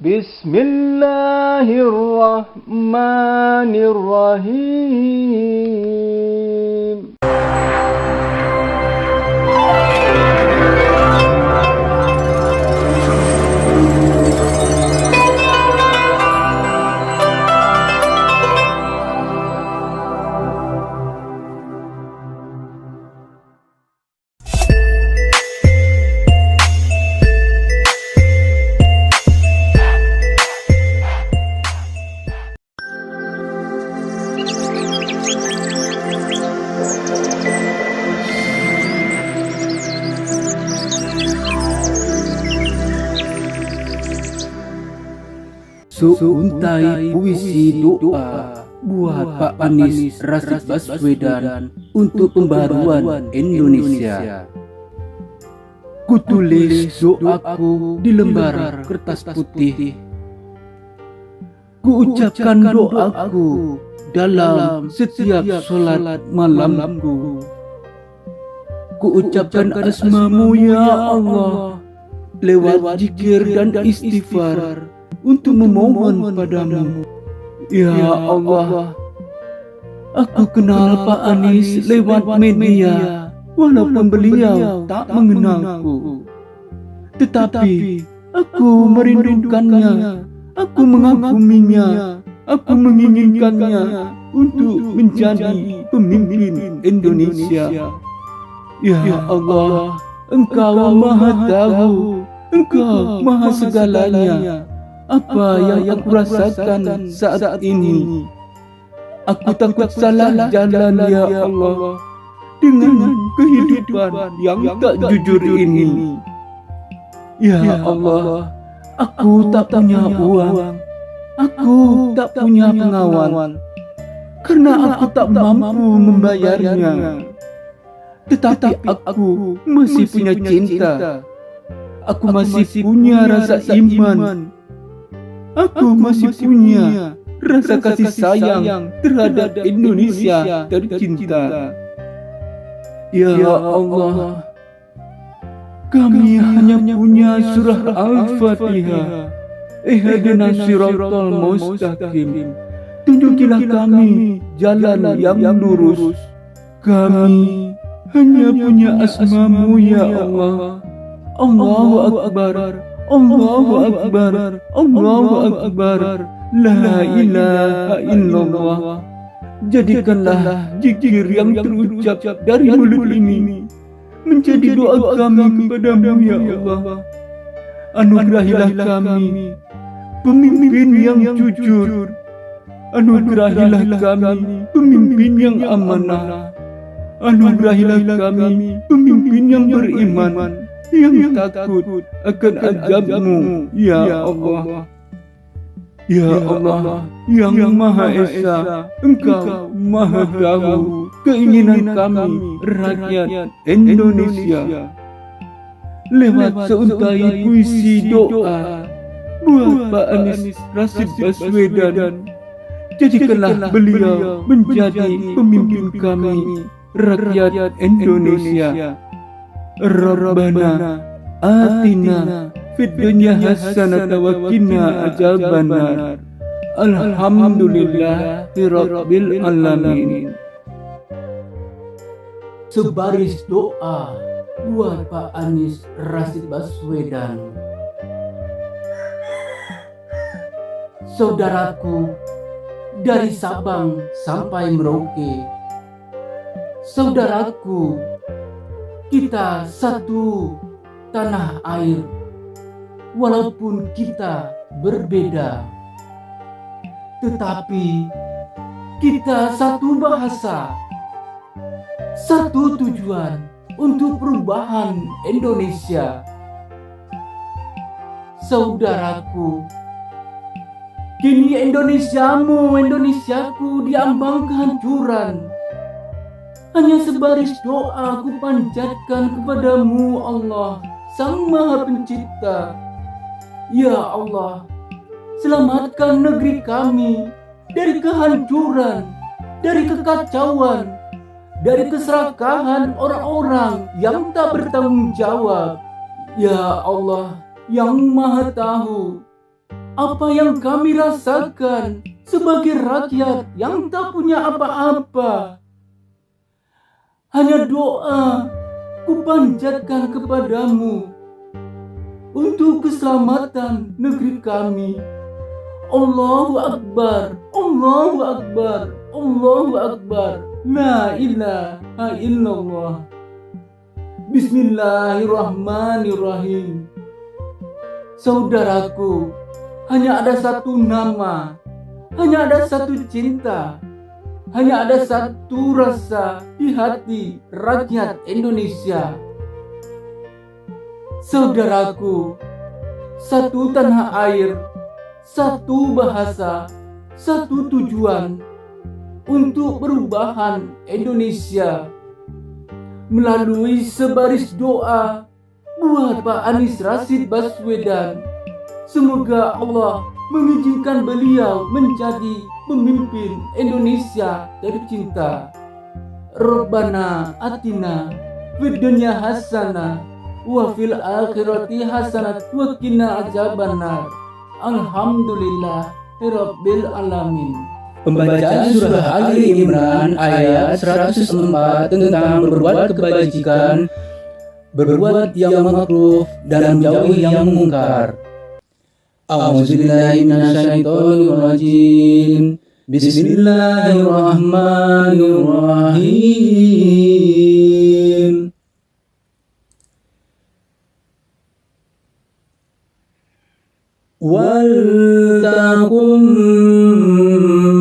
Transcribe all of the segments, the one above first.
Bismillahirrahmanirrahim. Seuntai puisi doa buat Pak Anies Rashid Baswedan untuk pembaruan Indonesia. Kutulis doaku di lembar kertas putih. Kuucapkan doaku dalam setiap sholat malamku. Kuucapkan asmamu ya Allah lewat zikir dan istighfar untuk memohon padamu. Ya Allah, aku kenal Pak Anies lewat media, walaupun beliau tak mengenalku. Tetapi aku merindukannya, aku mengaguminya, aku menginginkannya untuk menjadi pemimpin Indonesia. Ya Allah, Engkau Maha Tahu, Engkau Maha Segalanya. Apa yang aku rasakan saat ini? Aku takut salah jalan ya Allah dengan kehidupan yang tak jujur ini. Ya Allah, aku tak punya uang, aku tak punya pengawal, karena aku tak mampu membayarnya. Tetapi aku masih punya cinta, aku masih punya rasa iman. Aku masih punya rasa kasih sayang terhadap Indonesia tercinta. Ya Allah, kami hanya punya surah Al-Fatihah. Ihdinas siratal mustaqim. Tunjukilah kami jalan yang lurus. Kami hanya punya asmamu ya Allah. Allahu Akbar, Allahu Akbar, Allahu Akbar, La ilaha illallah. Jadikanlah zikir yang terucap dari mulut ini menjadi doa kami kepadamu ya Allah. Anugerahilah kami pemimpin yang jujur, anugerahilah kami pemimpin yang amanah, anugerahilah kami pemimpin yang beriman, yang takut akan azab-Mu ya Allah. Ya Allah yang Maha Esa, Engkau Maha Tahu keinginan kami rakyat Indonesia. Lewat seuntai puisi doa buat Pak Anies Rashid Baswedan, jadikanlah beliau menjadi pemimpin kami rakyat Indonesia. Rabbana atina fid dunya hasanatan wa qina adzabannar. Alhamdulillahirabbil alamin. Sebaris doa buat Pak Anies Rashid Baswedan. Saudaraku dari Sabang sampai Merauke, saudaraku, kita satu tanah air, walaupun kita berbeda, tetapi kita satu bahasa, satu tujuan untuk perubahan Indonesia. Saudaraku, kini Indonesiamu, Indonesiaku diambang kehancuran. Hanya sebaris doa aku panjatkan kepadamu Allah, Sang Maha Pencipta. Ya Allah, selamatkan negeri kami dari kehancuran, dari kekacauan, dari keserakahan orang-orang yang tak bertanggung jawab. Ya Allah yang Maha Tahu, apa yang kami rasakan sebagai rakyat yang tak punya apa-apa. Hanya doa kupanjatkan kepadamu untuk keselamatan negeri kami. Allahu Akbar, Allahu Akbar, Allahu Akbar, la ilaha illallah. Bismillahirrahmanirrahim. Saudaraku, hanya ada satu nama, hanya ada satu cinta, hanya ada satu rasa di hati rakyat Indonesia. Saudaraku, satu tanah air, satu bahasa, satu tujuan untuk perubahan Indonesia. Melalui sebaris doa buat Pak Anies Rashid Baswedan, semoga Allah mengizinkan beliau menjadi pemimpin Indonesia tercinta. Rabbana atina fid dunya hasanah wa fil akhirati hasanah wa qina adzabannar. Alhamdulillah rabbil alamin. Pembacaan surah Ali Imran ayat 104 tentang berbuat kebajikan, berbuat yang makruh dan menjauhi yang mungkar. A'udzubillahi minasyaitonirrajim. Bismillahirrahmanirrahim. Wal takum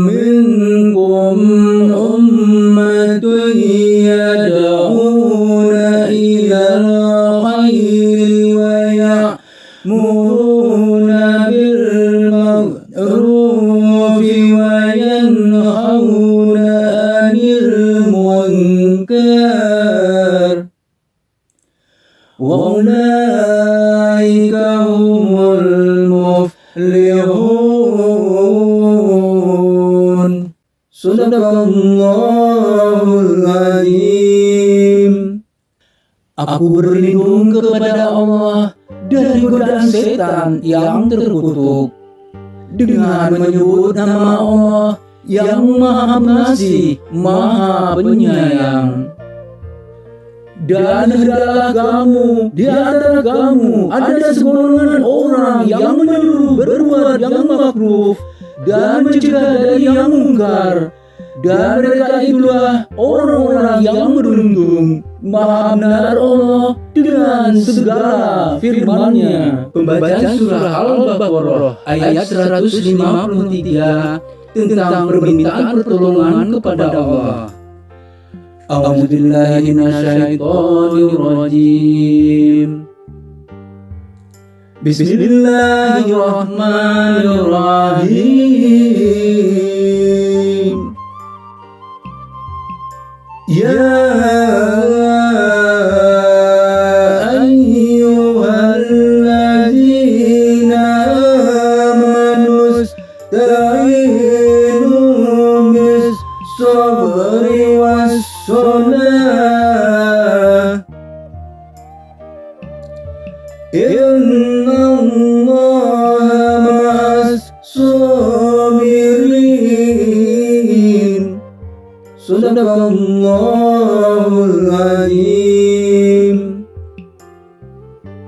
minkum ummatun yad'una ilal khairi wa ya'muruna bil ma'rufi wa yanhauna 'anil munkar. Wa ulaika humul muflihun. Sadaqallahul azim. Aku berlindung kepada Allah dari godaan setan yang terkutuk dengan menyebut nama Allah yang Maha Pengasih, Maha Penyayang. Dan hendaklah kamu di antara kamu ada segolongan orang yang menyuruh berbuat yang makruh dan mencegah dari yang mungkar, dan mereka itulah orang-orang yang beruntung. Maha benar Allah dengan segala firman-Nya. Pembacaan surah Al-Baqarah ayat 153 tentang permintaan pertolongan kepada Allah. A'udzubillahi minasyaitonirrajim. Bismillahirrahmanirrahim. Ya ayyuhalladzina amanu ista'inu bis-sabri was-salah. Innallaha ma'as-sabirin. Sadaqallahul azim.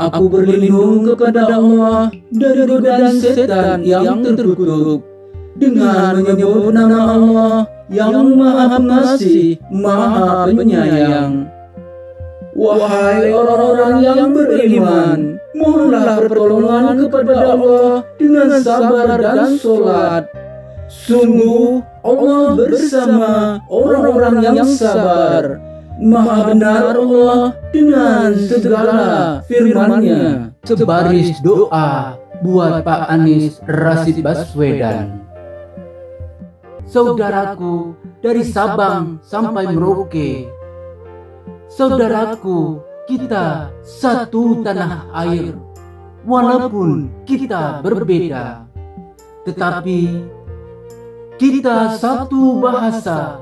Aku berlindung kepada Allah dari godaan setan yang terkutuk dengan menyebut nama Allah yang Maha Pengasih, Maha Penyayang. Wahai orang-orang yang beriman, mohonlah pertolongan kepada Allah dengan sabar dan sholat. Sungguh Allah bersama orang-orang yang sabar. Maha benar Allah dengan segala firman-Nya. Sebaris doa buat Pak Anies Rashid Baswedan. Saudaraku dari Sabang sampai Merauke, saudaraku, kita satu tanah air. Walaupun kita berbeda, tetapi kita satu bahasa,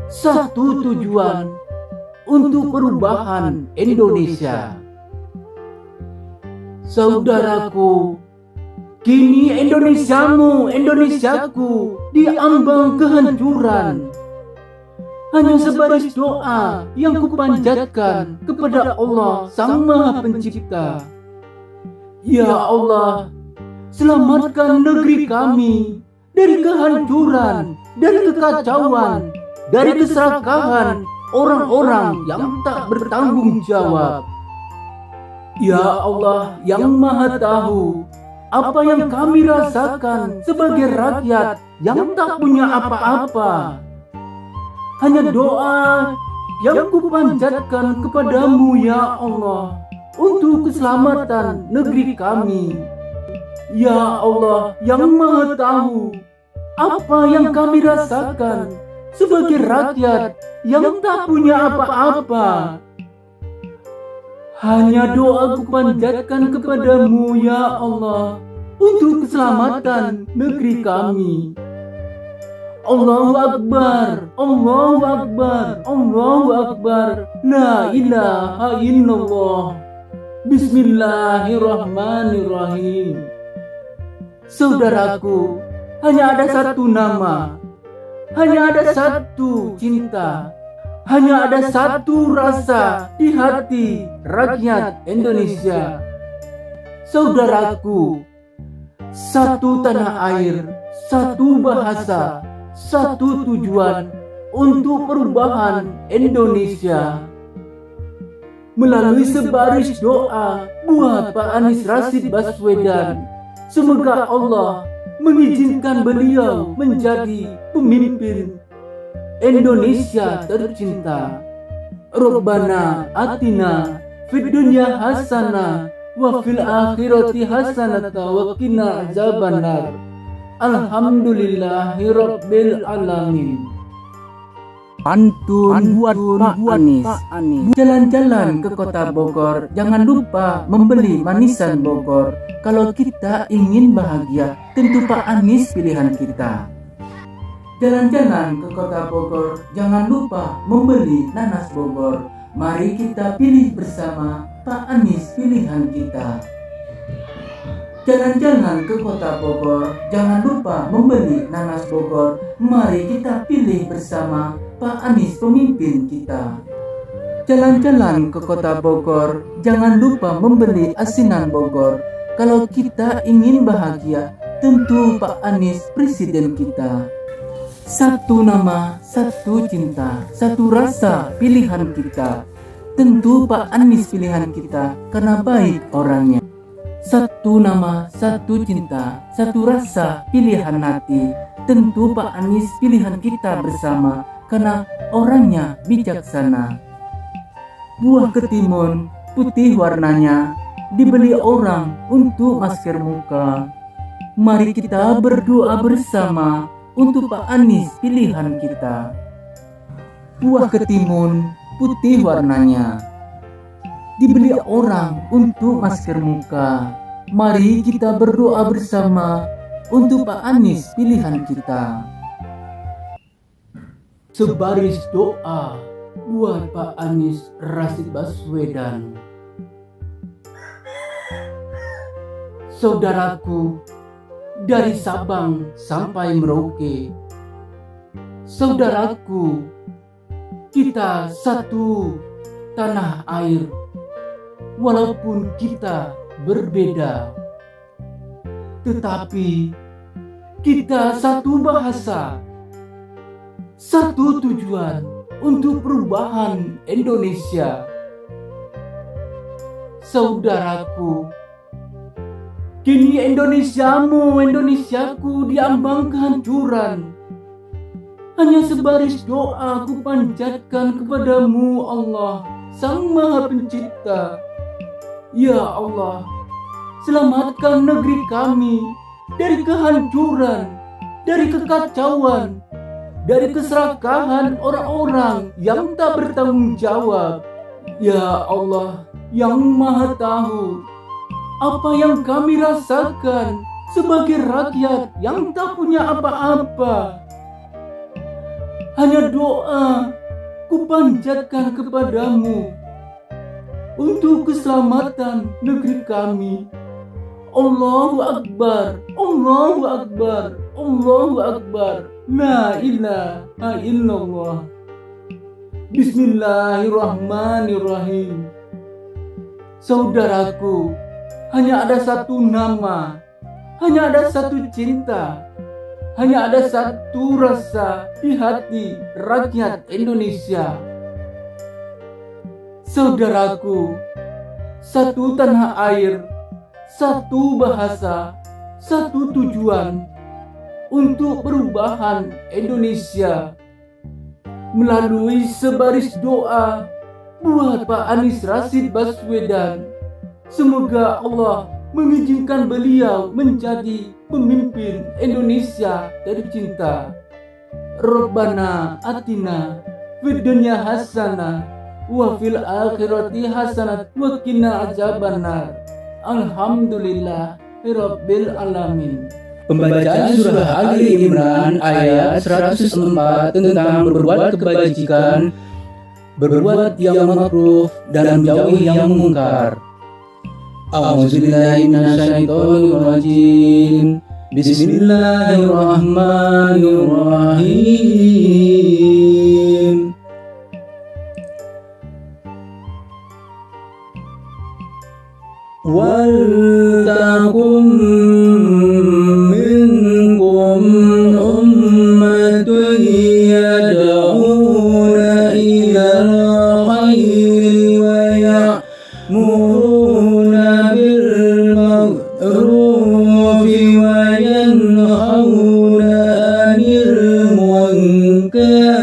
satu tujuan untuk perubahan Indonesia. Saudaraku, Kini Indonesiamu, Indonesiaku diambang kehancuran. Hanya sebaris doa yang kupanjatkan kepada Allah Sang Maha Pencipta. Ya Allah, selamatkan negeri kami dari kehancuran, dari kekacauan, dari keserakahan orang-orang yang tak bertanggung jawab. Ya Allah yang Maha Tahu apa yang kami rasakan sebagai rakyat yang tak punya apa-apa. Hanya doa yang kupanjatkan kepadamu ya Allah untuk keselamatan negeri kami. Ya Allah yang Maha Tahu apa yang kami rasakan sebagai rakyat yang tak punya apa-apa. Hanya doa kupanjatkan kepadamu ya Allah untuk keselamatan negeri kami. Allahu Akbar, Allahu Akbar, Allahu Akbar, La ilaha illallah. Bismillahirrahmanirrahim. Saudaraku, hanya ada satu nama, hanya ada satu cinta, hanya ada satu rasa di hati rakyat Indonesia. Saudaraku, satu tanah air, satu bahasa, satu tujuan untuk perubahan Indonesia. Melalui sebaris doa buat Pak Anies Rashid Baswedan, semoga Allah mengizinkan beliau menjadi pemimpin Indonesia tercinta. Rabbana atina fid dunya hasanah wa fil akhirati hasanah wa qina azabannar. Alhamdulillahirabbil alamin. Pantun buat Pak Anies. Jalan-jalan ke kota Bogor, jangan lupa membeli manisan Bogor. Kalau kita ingin bahagia, tentu Pak Anies pilihan kita. Jalan-jalan ke kota Bogor, jangan lupa membeli nanas Bogor. Mari kita pilih bersama Pak Anies pilihan kita. Jalan-jalan ke kota Bogor, jangan lupa membeli nanas Bogor. Mari kita pilih bersama Pak Anies pemimpin kita. Jalan-jalan ke kota Bogor, jangan lupa membeli asinan Bogor. Kalau kita ingin bahagia, tentu Pak Anies presiden kita. Satu nama, satu cinta, satu rasa pilihan kita. Tentu Pak Anies pilihan kita karena baik orangnya. Satu nama, satu cinta, satu rasa pilihan hati. Tentu Pak Anies pilihan kita bersama karena orangnya bijaksana. Buah ketimun putih warnanya dibeli orang untuk masker muka. Mari kita berdoa bersama untuk Pak Anies pilihan kita. Buah ketimun putih warnanya dibeli orang untuk masker muka. Mari kita berdoa bersama untuk Pak Anies pilihan kita. Sebaris doa buat Pak Anies Rashid Baswedan. Saudaraku, dari Sabang sampai Merauke, saudaraku, kita satu tanah air. Walaupun kita berbeda, tetapi kita satu bahasa, satu tujuan untuk perubahan Indonesia. Saudaraku, kini Indonesiamu, Indonesiaku diambang kehancuran. Hanya sebaris doa ku panjatkan kepadamu Allah Sang Maha Pencipta. Ya Allah, selamatkan negeri kami dari kehancuran, dari kekacauan, dari keserakahan orang-orang yang tak bertanggung jawab. Ya Allah yang Maha Tahu apa yang kami rasakan sebagai rakyat yang tak punya apa-apa. Hanya doa kupanjatkan kepadamu untuk keselamatan negeri kami. Allahu Akbar, Allahu Akbar, Allahu Akbar. La ilaha illallah. Bismillahirrahmanirrahim. Saudaraku, hanya ada satu nama, hanya ada satu cinta, hanya ada satu rasa di hati rakyat Indonesia. Saudaraku, satu tanah air, satu bahasa, satu tujuan untuk perubahan Indonesia. Melalui sebaris doa buat Pak Anies Rashid Baswedan, semoga Allah mengizinkan beliau menjadi pemimpin Indonesia tercinta. Rabbana atina fid dunya hasanah wa fil akhirati hasanah wa qina adzabannar. Alhamdulillahirabbil alamin. Pembacaan surah Ali Imran ayat 104 tentang berbuat kebajikan, berbuat yang ma'ruf dan menjauhi yang mungkar. A'udzubillahi minasyaitonirrajim. Bismillahirrahmanirrahim. Wal takum minkum ummatun yad'una ilal khairi wa ya'muruna bil ma'rufi wa yanhauna 'anil munkar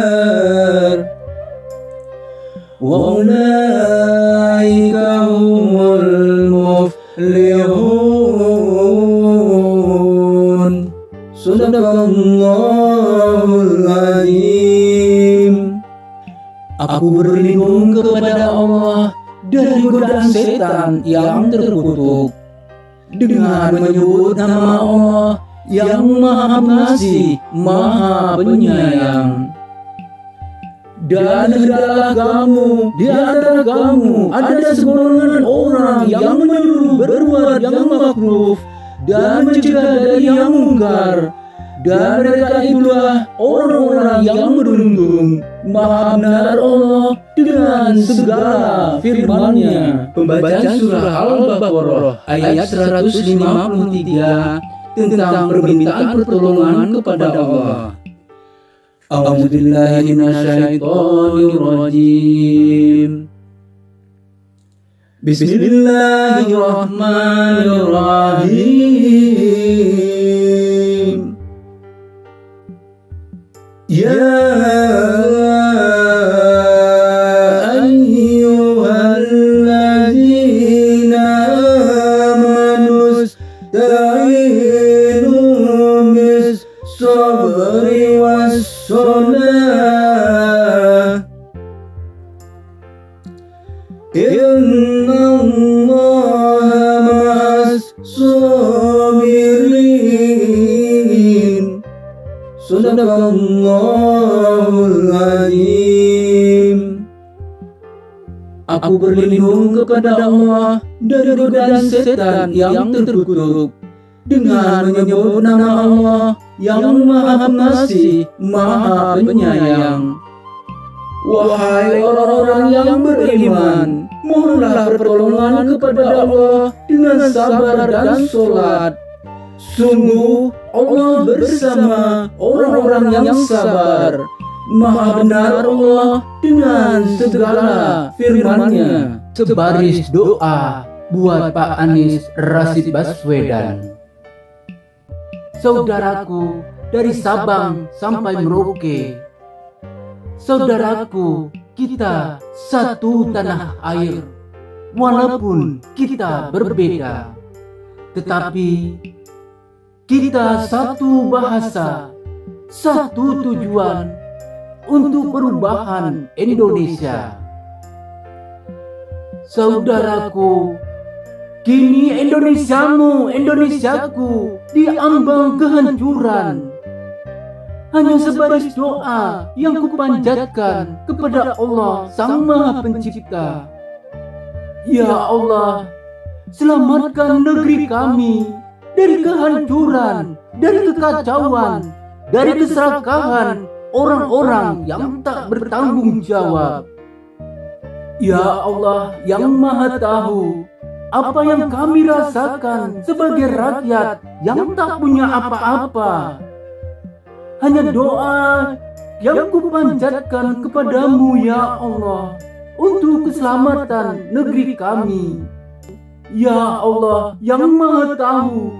wa ulaika humul muflihun. Sadaqallahul azim. Aku berlindung kepada Allah dari godaan setan yang terkutuk dengan menyebut nama Allah yang Maha Pengasih, Maha Penyayang. Dan hendaklah kamu di antara kamu ada segolongan orang yang menyuruh berbuat yang makruh dan mencegah dari yang mungkar, dan mereka itulah orang-orang yang beruntung. Maha benar Allah dengan segala firman-Nya. Pembacaan surah Al-Baqarah ayat 153 tentang permintaan pertolongan kepada Allah. A'udzubillahi minasyaitonirrajim. Bismillahirrahmanirrahim. Ya ayyuhalladzina amanu ista'inu bis-sabri was-salah. Innallaha ma'as-sabirin. Sadaqallahul azim. Aku berlindung kepada Allah dari godaan setan yang terkutuk dengan menyebut nama Allah yang Maha Pengasih, Maha Penyayang. Wahai orang-orang yang beriman, mohonlah pertolongan kepada Allah dengan sabar dan sholat. Sungguh Allah bersama orang-orang yang sabar. Maha benar Allah dengan segala firman-Nya. Sebaris doa buat Pak Anies Rashid Baswedan. Saudaraku dari Sabang sampai Merauke, saudaraku, kita satu tanah air. Walaupun kita berbeda, tetapi kita satu bahasa, satu tujuan untuk perubahan Indonesia. Saudaraku, kini Indonesiamu, Indonesiaku diambang kehancuran. Hanya sebaris doa yang kupanjatkan kepada Allah Sang Maha Pencipta. Ya Allah, selamatkan negeri kami dari kehancuran, dari kekacauan, dari keserakahan orang-orang yang tak bertanggung jawab. Ya Allah yang Maha Tahu, apa yang kami rasakan sebagai rakyat yang tak punya apa-apa. Hanya doa yang kupanjatkan kepadamu ya Allah untuk keselamatan negeri kami. Ya Allah yang Maha Tahu,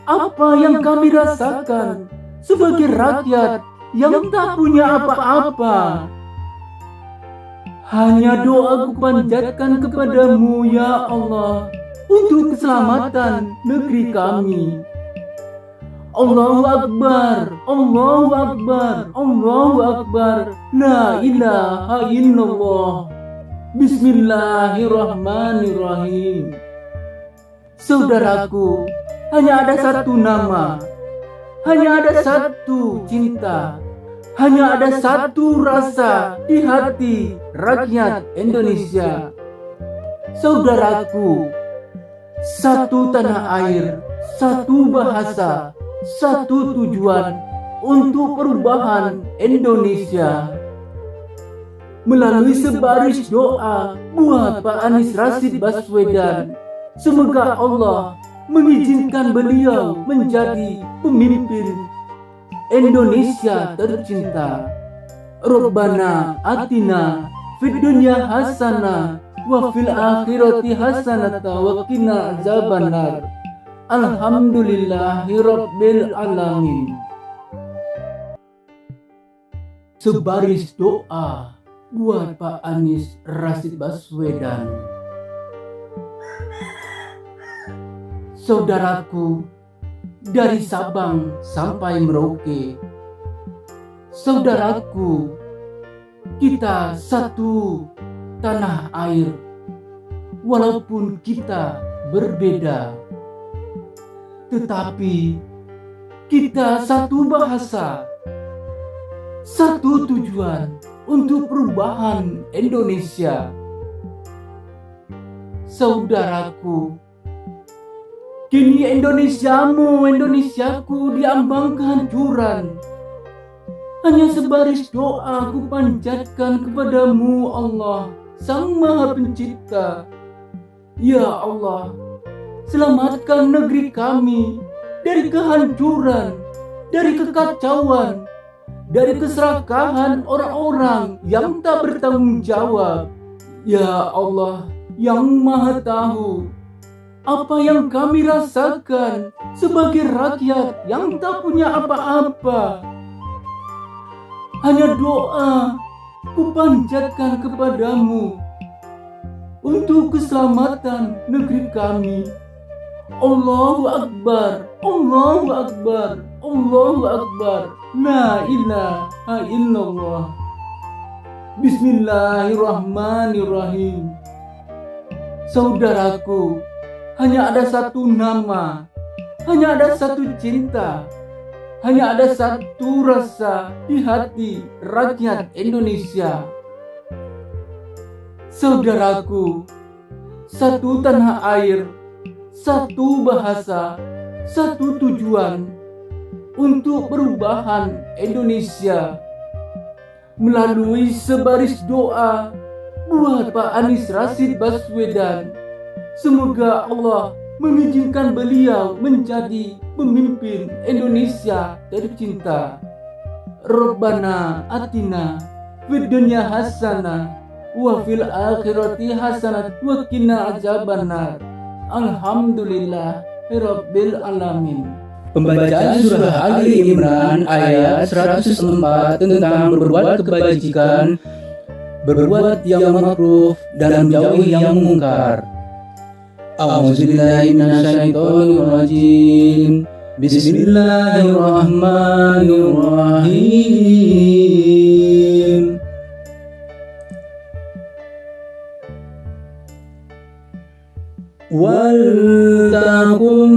apa yang kami rasakan sebagai rakyat yang tak punya apa-apa. Hanya doa kupanjatkan kepadamu ya Allah untuk keselamatan negeri kami. Allahu Akbar, Allahu Akbar, Allahu Akbar, la ilaha illallah. Bismillahirrahmanirrahim. Saudaraku, hanya ada satu nama, hanya ada satu cinta, hanya ada satu rasa di hati rakyat Indonesia. Saudaraku, satu tanah air, satu bahasa, satu tujuan untuk perubahan Indonesia. Melalui sebaris doa buat Pak Anies Rashid Baswedan, semoga Allah mengizinkan beliau menjadi pemimpin Indonesia tercinta. Rabbana atina fid dunya hasanah wa fil akhirati hasanah wa qina azabannar. Alhamdulillahirabbil alamin. Sebaris doa buat Pak Anies Rashid Baswedan. Saudaraku, dari Sabang sampai Merauke, saudaraku, kita satu tanah air, walaupun kita berbeda, tetapi kita satu bahasa, satu tujuan untuk perubahan Indonesia. Saudaraku, kini Indonesiamu, Indonesiaku diambang kehancuran. Hanya sebaris doa ku panjatkan kepadamu Allah, Sang Maha Pencipta. Ya Allah, selamatkan negeri kami dari kehancuran, dari kekacauan, dari keserakahan orang-orang yang tak bertanggung jawab. Ya Allah yang Maha Tahu, apa yang kami rasakan sebagai rakyat yang tak punya apa-apa. Hanya doa kupanjatkan kepadamu untuk keselamatan negeri kami. Allahu Akbar, Allahu Akbar, Allahu Akbar, la ilaha illallah. Bismillahirrahmanirrahim. Saudaraku, hanya ada satu nama, hanya ada satu cinta, hanya ada satu rasa di hati rakyat Indonesia. Saudaraku, satu tanah air, satu bahasa, satu tujuan untuk perubahan Indonesia. Melalui sebaris doa buat Pak Anies Rashid Baswedan, semoga Allah mengizinkan beliau menjadi pemimpin Indonesia tercinta. Rabbana atina fid dunya hasanah wa fil akhirati hasanah wa qina azabannar. Alhamdulillahirabbil alamin. Pembacaan surah Ali Imran ayat 104 tentang berbuat kebajikan, berbuat yang ma'ruf dan menjauhi yang mungkar. A'udzubillahi minasyaitonir rajim. Bismillahirrahmanirrahim. Wal takum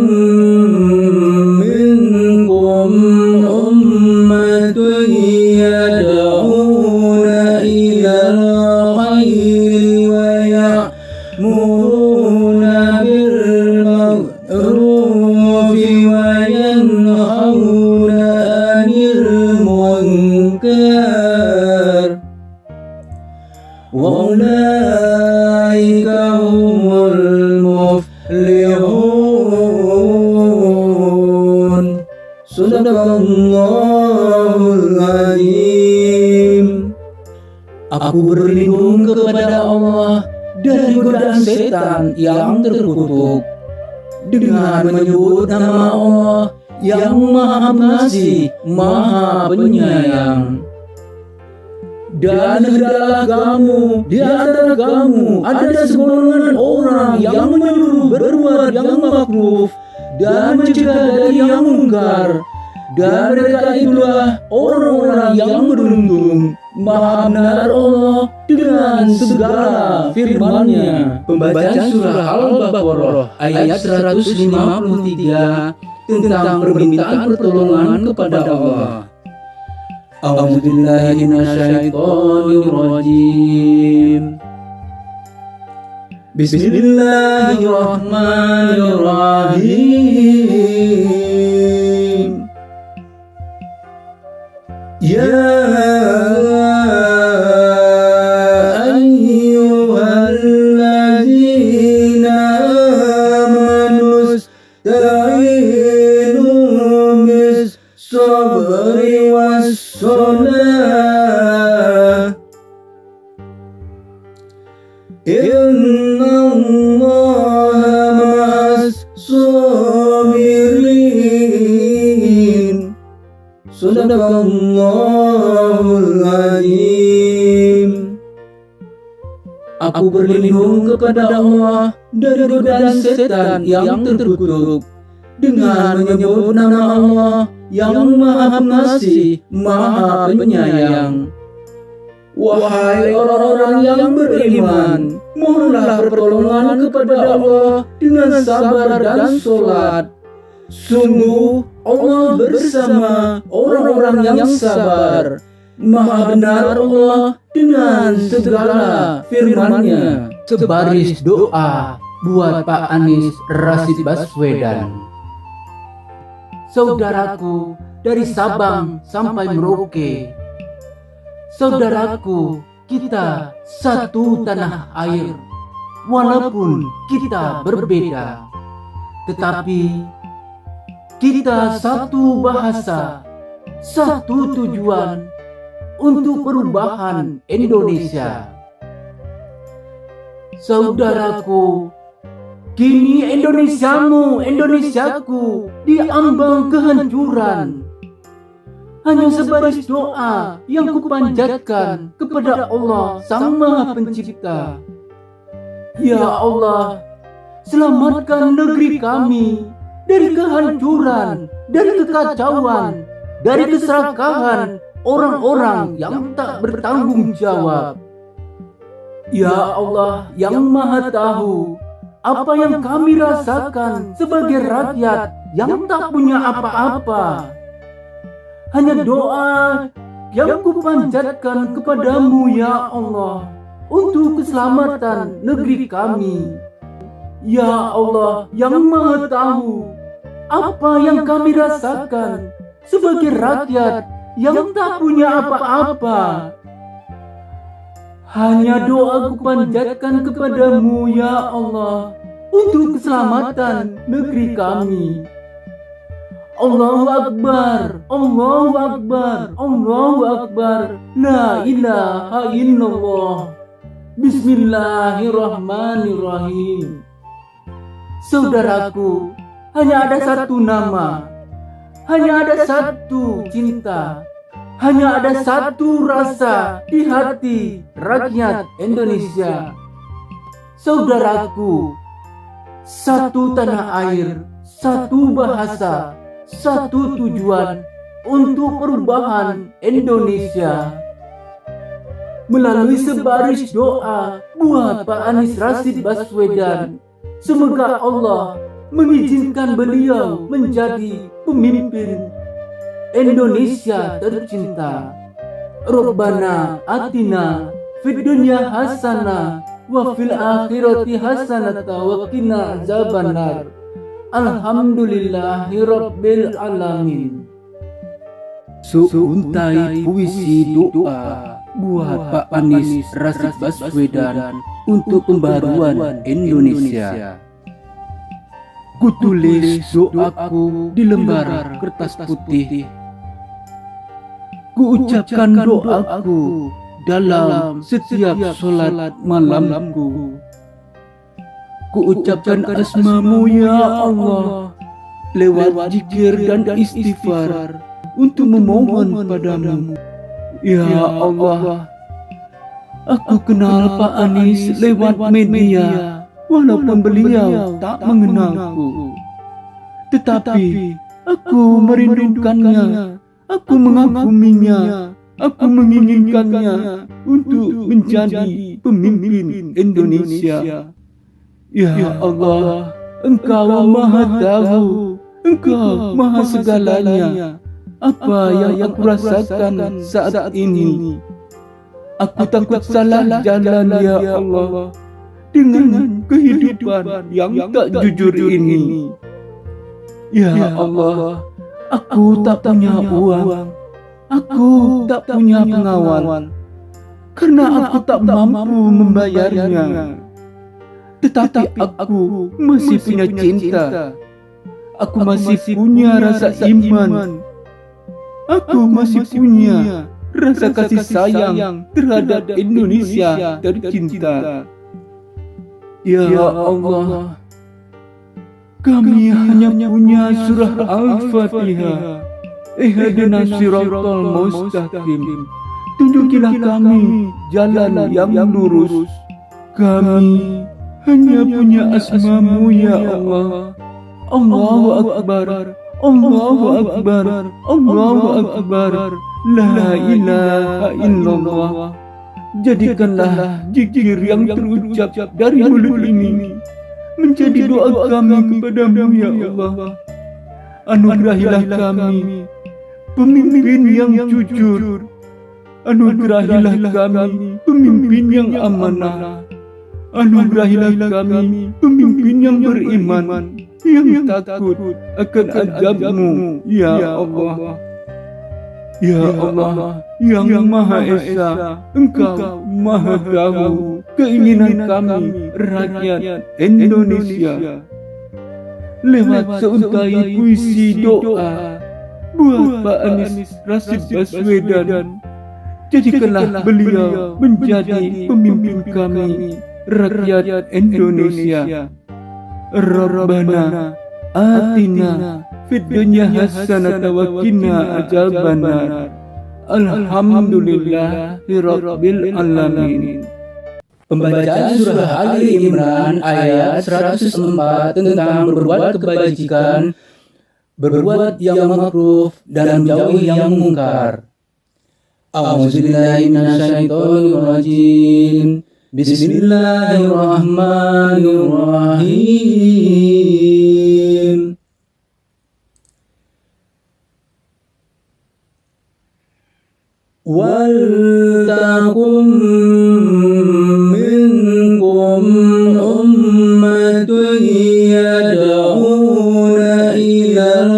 minkum ummatun yad'una ilal khairi wa ya'muruna bil المنكر وأولئك هم المفلحون. Sadaqallahul Azim. Aku berlindung kepada Allah dari godaan setan yang terkutuk dengan menyebut nama Allah yang Maha Pengasih, Maha Penyayang. Dan hendaklah kamu di antara kamu ada segolongan orang yang menyuruh berbuat yang makruf dan mencegah dari yang mungkar, dan mereka itulah orang-orang yang beruntung. Maha benar Allah dengan segala firman-Nya. Pembacaan surah Al-Baqarah ayat 153 tentang permintaan pertolongan kepada Allah. A'udzubillahi minasyaitonirrajim. Bismillahirrahmanirrahim. Ya ayyuhalladzina amanu ista'inu bis-sabri was-salah. Innallaha ma'as-sabirin. Sadaqallahul Azim. Aku berlindung kepada Allah dari godaan setan yang terkutuk dengan menyebut nama Allah yang Maha Pengasih, Maha Penyayang. Wahai orang-orang yang beriman, mohonlah pertolongan kepada Allah dengan sabar dan sholat. Sungguh Allah bersama orang-orang yang sabar. Maha benar Allah dengan segala firman-Nya. Sebaris doa buat Pak Anies Rashid Baswedan. Saudaraku dari Sabang sampai Merauke, saudaraku, kita satu tanah air. Walaupun kita berbeda, tetapi kita satu bahasa, satu tujuan untuk perubahan Indonesia. Saudaraku, kini Indonesiamu, Indonesiaku diambang kehancuran. Hanya sebaris doa yang kupanjatkan kepada Allah Sang Maha Pencipta. Ya Allah, selamatkan negeri kami dari kehancuran, dari kekacauan, dari keserakahan orang-orang yang tak bertanggung jawab. Ya Allah yang Maha Tahu apa yang kami rasakan sebagai rakyat yang tak punya apa-apa. Hanya doa yang kupanjatkan kepadamu ya Allah untuk keselamatan negeri kami. Ya Allah yang Maha Tahu apa yang kami rasakan sebagai rakyat yang tak punya apa-apa. Hanya doa kupanjatkan kepadamu ya Allah untuk keselamatan negeri kami. Allahu Akbar, Allahu Akbar, Allahu Akbar, la ilaha illallah. Bismillahirrahmanirrahim. Saudaraku, hanya ada satu nama, hanya ada satu cinta, hanya ada satu rasa di hati rakyat Indonesia. Saudaraku, satu tanah air, satu bahasa, satu tujuan untuk perubahan Indonesia. Melalui sebaris doa buat Pak Anies Rashid Baswedan, semoga Allah mengizinkan beliau menjadi pemimpin Indonesia tercinta. Rabbana atina fid dunya hasanah wa fil akhirati hasanah wa qina azabannar. Alhamdulillahirabbil alamin. Seuntai puisi doa buat Pak Anies Rashid Baswedan untuk pembaruan Indonesia. Kutulis doaku di lembar kertas putih. Kuucapkan doaku dalam setiap sholat malamku. Kuucapkan asmamu ya Allah lewat zikir dan istighfar untuk memohon padamu. Ya Allah, aku kenal Pak Anies lewat media, walaupun beliau tak mengenalku. Tetapi aku merindukannya, aku mengaguminya, aku menginginkannya untuk menjadi pemimpin Indonesia. Ya Allah, Engkau Maha Tahu, Engkau Maha segalanya. Apa yang aku rasakan saat ini? Aku takut salah jalan ya Allah dengan kehidupan yang tak jujur ini. Ya Allah, aku tak punya uang, aku tak punya pengawal, karena aku tak mampu membayarnya. Tetapi aku masih punya cinta, aku masih punya rasa iman, aku masih punya rasa kasih sayang terhadap Indonesia tercinta. Ya Allah, kami hanya punya surah Al-Fatihah. Ihdinas siratal mustaqim. Tunjukilah kami jalan yang lurus. Kami hanya punya asmamu ya Allah. Allahu Akbar, Allahu Akbar, Allahu Akbar, La ilaha illallah. Jadikanlah zikir yang terucap dari mulut ini menjadi doa kami kepadamu ya Allah. Anugerahilah kami pemimpin yang jujur, anugerahilah kami pemimpin yang amanah, anugerahilah kami pemimpin yang beriman, yang takut akan azab-Mu ya Allah. Ya Allah yang Maha Esa, Engkau Maha Tahu keinginan kami rakyat Indonesia. Lewat seuntai puisi doa buat Pak Anies Rashid Baswedan, jadikanlah beliau menjadi pemimpin kami rakyat Indonesia. Rabbana atina fid dunya hasanatan wa qina adzabannar. Alhamdulillahirabbil alamin. Pembacaan surah Ali Imran ayat 104 tentang berbuat kebajikan, berbuat yang makruh dan menjauhi yang mungkar. A'udzubillahi minasyaitonirrajim. Bismillahirrahmanirrahim. Wal takum minkum ummatun yad'una ilal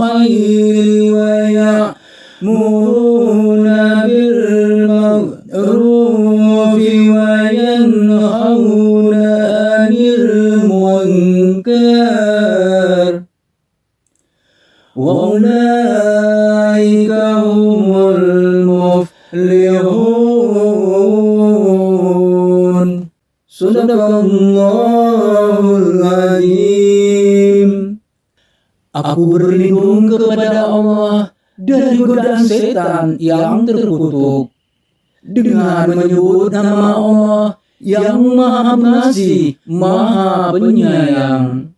khairi wa ya'muruna bil ma'rufi wa yanhauna 'anil munkar. Wa ulaika humul muflihun. Sadaqallahul azim. Aku berlindung kepada Allah dari godaan setan yang terkutuk dengan menyebut nama Allah yang Maha Pengasih, Maha Penyayang.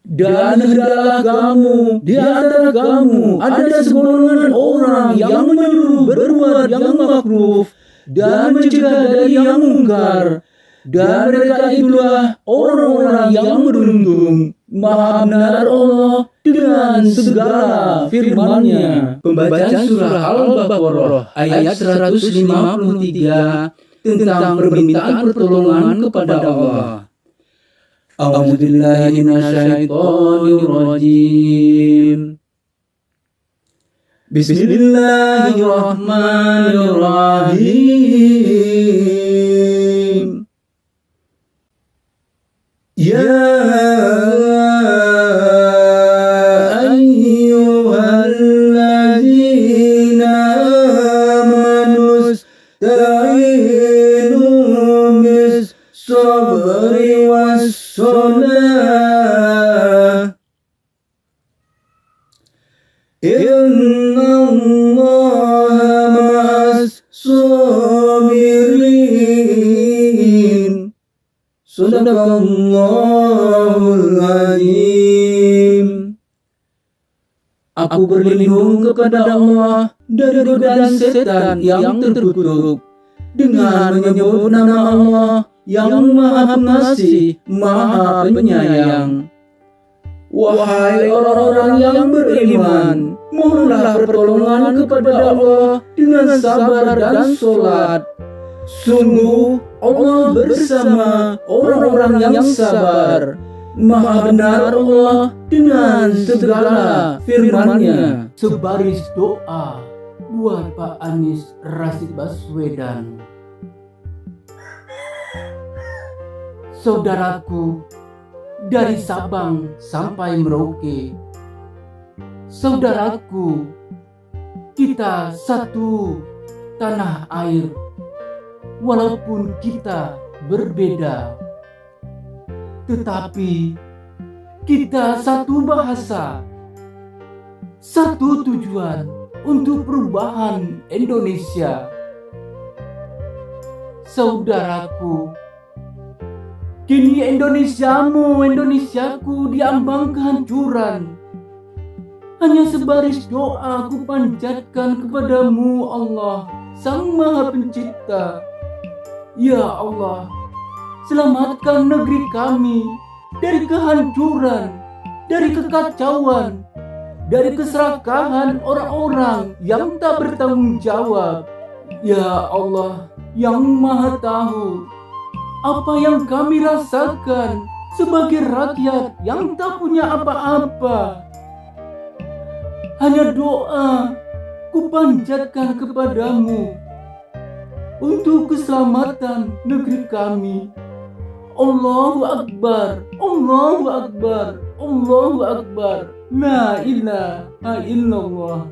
Dan hendaklah kamu di antara kamu ada segolongan orang yang menyuruh berbuat yang makruh dan mencegah dari yang mungkar, dan mereka itulah orang-orang yang beruntung. Maha benar Allah dengan segala firman-Nya. Pembacaan surah Al-Baqarah ayat 153 tentang permintaan pertolongan kepada Allah. A'udzubillahi minasyaitonirrajim. Bismillahirrahmanirrahim. Ya ayyuhalladzina amanu ista'inu bis-sabri was-salah. Innallaha ma'as sabirin. Sadaqallahul azim. Aku berlindung kepada Allah dari godaan setan yang terkutuk dengan menyebut nama Allah yang Maha Pengasih, Maha Penyayang. Wahai orang-orang yang beriman, mohonlah pertolongan kepada Allah dengan sabar dan sholat. Sungguh Allah bersama orang-orang yang sabar. Maha benar Allah dengan segala firman-Nya. Sebaris doa buat Pak Anies Rashid Baswedan. Saudaraku dari Sabang sampai Merauke, saudaraku, kita satu tanah air, walaupun kita berbeda, tetapi kita satu bahasa, satu tujuan untuk perubahan Indonesia. Saudaraku, kini Indonesiamu, Indonesiaku diambang kehancuran. Hanya sebaris doa ku panjatkan kepadamu Allah, Sang Maha Pencipta. Ya Allah, selamatkan negeri kami dari kehancuran, dari kekacauan, dari keserakahan orang-orang yang tak bertanggung jawab. Ya Allah, yang Maha Tahu apa yang kami rasakan sebagai rakyat yang tak punya apa-apa. Hanya doa ku panjatkan kepadamu untuk keselamatan negeri kami. Allahu Akbar, Allahu Akbar, Allahu Akbar. La ilaha illallah.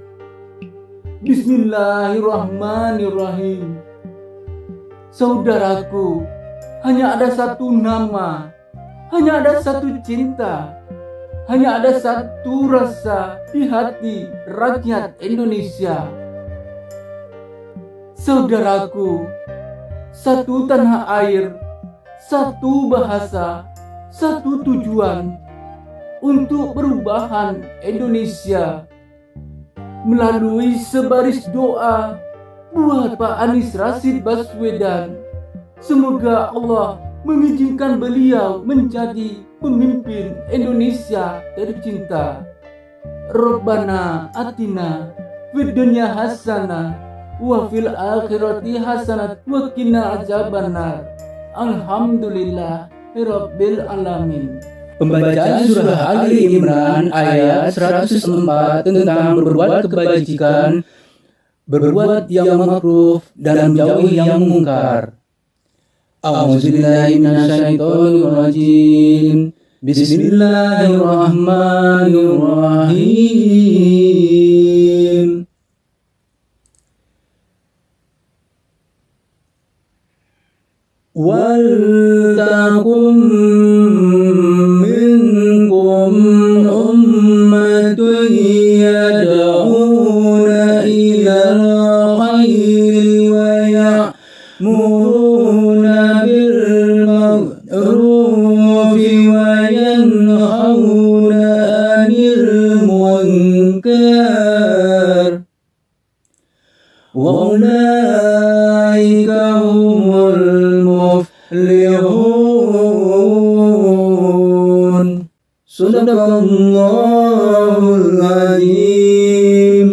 Bismillahirrahmanirrahim. Saudaraku, hanya ada satu nama, hanya ada satu cinta, hanya ada satu rasa di hati rakyat Indonesia. Saudaraku, satu tanah air, satu bahasa, satu tujuan untuk perubahan Indonesia. Melalui sebaris doa buat Pak Anies Rashid Baswedan, semoga Allah mengizinkan beliau menjadi pemimpin Indonesia tercinta. Rabbana atina fid dunya hasanah wa fil akhirati hasanah wa qina adzabannar. Alhamdulillahirabbil alamin. Pembacaan surah Ali Imran ayat 104 tentang berbuat kebajikan, berbuat yang makruf dan menjauhi yang mungkar. A'udzubillahi minasyaitonir rajim. Bismillahirrahmanirrahim. Wal takum minkum ummatun yad'una ilal khairi wa ya'muruna bil ma'rufi wa yanhauna 'anil munkar. Wa ulaika humul muflihun. Sadaqallahul azim.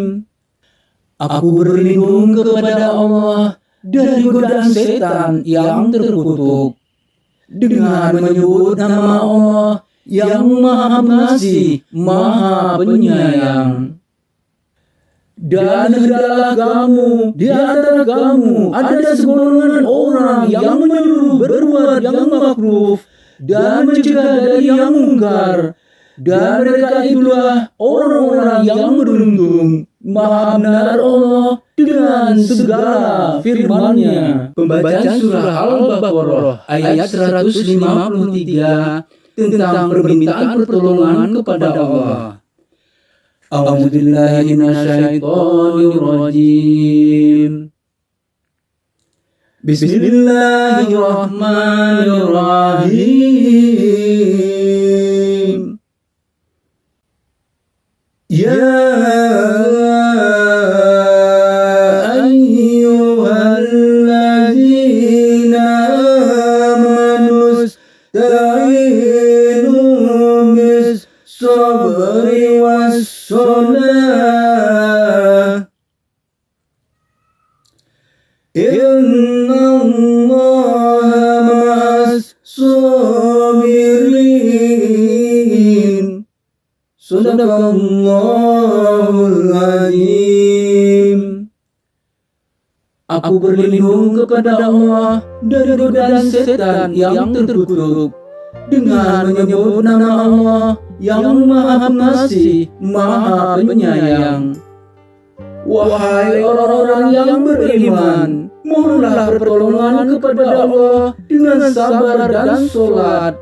Aku berlindung kepada Allah dari godaan setan yang terkutuk dengan menyebut nama Allah yang Maha Pengasih, Maha Penyayang. Dan hendaklah kamu di antara kamu ada segolongan orang yang menyuruh berbuat yang makruh dan mencegah dari yang mungkar. Dan mereka itulah orang-orang yang beruntung. Maha benar Allah dengan segala firman-Nya. Pembacaan surah Al-Baqarah ayat 153 tentang permintaan pertolongan kepada Allah. A'udzubillahi minasyaitonirrajim. Bismillahirrahmanirrahim. Ya ayyuhalladzina amanu ista'inu bis-sabri was-salah. Innallaha ma'as-sabirin. Sadaqallahul azim. Aku berlindung kepada Allah dari godaan setan yang terkutuk dengan menyebut nama Allah yang Maha Pengasih, Maha Penyayang. Wahai orang-orang yang beriman, mohonlah pertolongan kepada Allah dengan sabar dan sholat.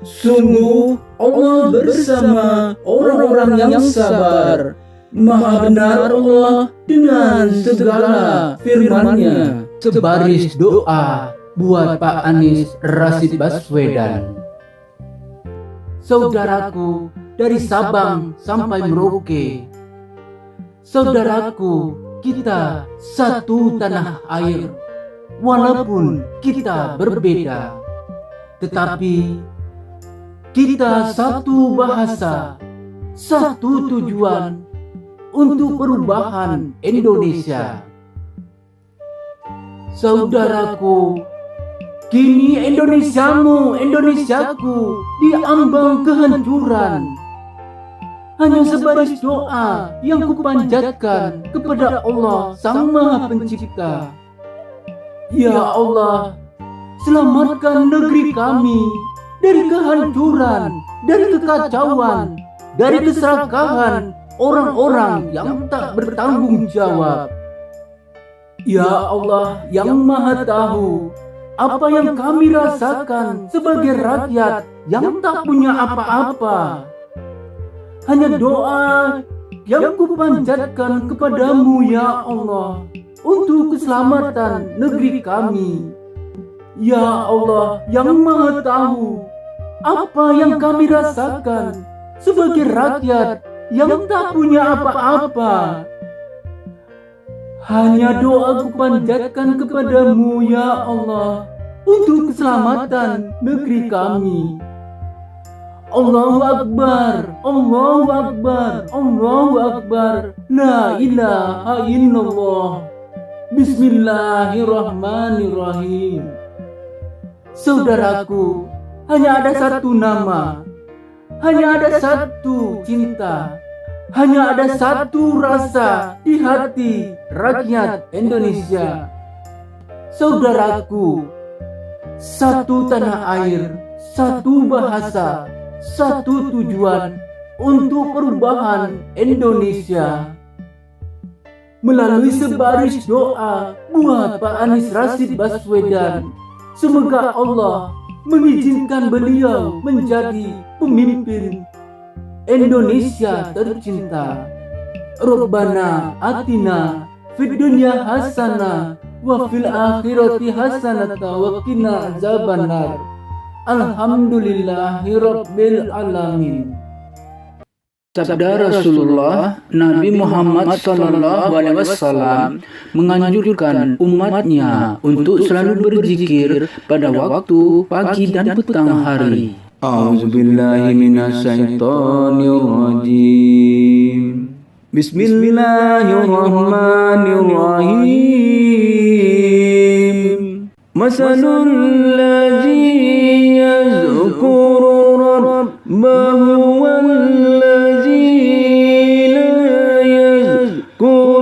Sungguh Allah bersama orang-orang yang sabar. Maha benar Allah dengan segala firman-Nya. Sebaris doa buat Pak Anies Rashid Baswedan. Saudaraku dari Sabang sampai Merauke, saudaraku, kita satu tanah air. Walaupun kita berbeda, tetapi kita satu bahasa, satu tujuan untuk perubahan Indonesia. Saudaraku, kini Indonesiamu, Indonesiaku diambang kehancuran. Hanya sebaris doa yang kupanjatkan kepada Allah Sang Maha Pencipta. Ya Allah, selamatkan negeri kami dari kehancuran, dari kekacauan, dari keserakahan orang-orang yang tak bertanggung jawab. Ya Allah yang Maha Tahu apa yang kami rasakan sebagai rakyat yang tak punya apa-apa. Hanya doa yang kupanjatkan kepadamu ya Allah untuk keselamatan negeri kami. Ya Allah yang Maha Tahu apa yang kami rasakan sebagai rakyat yang tak punya apa-apa. Hanya doa kupanjatkan kepadamu ya Allah untuk keselamatan negeri kami. Allahu Akbar, Allahu Akbar, Allahu Akbar, la ilaha illallah. Bismillahirrahmanirrahim. Saudaraku, hanya ada satu nama, hanya ada satu cinta, hanya ada satu rasa di hati rakyat Indonesia. Saudaraku, satu tanah air, satu bahasa, satu tujuan untuk perubahan Indonesia. Melalui sebaris doa buat Pak Anies Rashid Baswedan, semoga Allah mengizinkan beliau menjadi pemimpin Indonesia tercinta. Rabbana atina fid dunya hasanah wa fil akhirati hasanah wa qina azabannar. Alhamdulillahirabbil alamin. Sabda Rasulullah Nabi Muhammad SAW menganjurkan umatnya untuk selalu berzikir pada waktu pagi dan petang hari. A'udzubillahi minasyaitonirrajim. Bismillahirrahmanirrahim. Masalul ladzi yazkuru rabbahu wal ladzi la yazkuru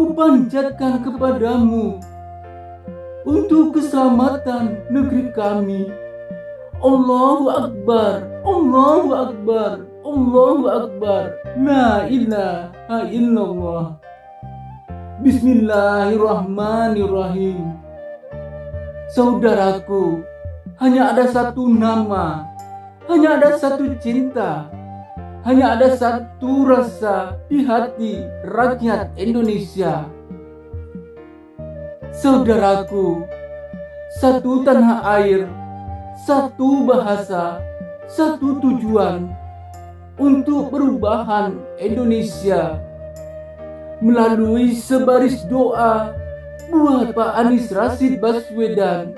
kupanjatkan kepadamu untuk keselamatan negeri kami. Allahu Akbar, Allahu Akbar, Allahu Akbar, la ilaha illallah. Bismillahirrahmanirrahim. Saudaraku, hanya ada satu nama, hanya ada satu cinta, hanya ada satu rasa di hati rakyat Indonesia. Saudaraku, satu tanah air, satu bahasa, satu tujuan untuk perubahan Indonesia. Melalui sebaris doa buat Pak Anies Rashid Baswedan,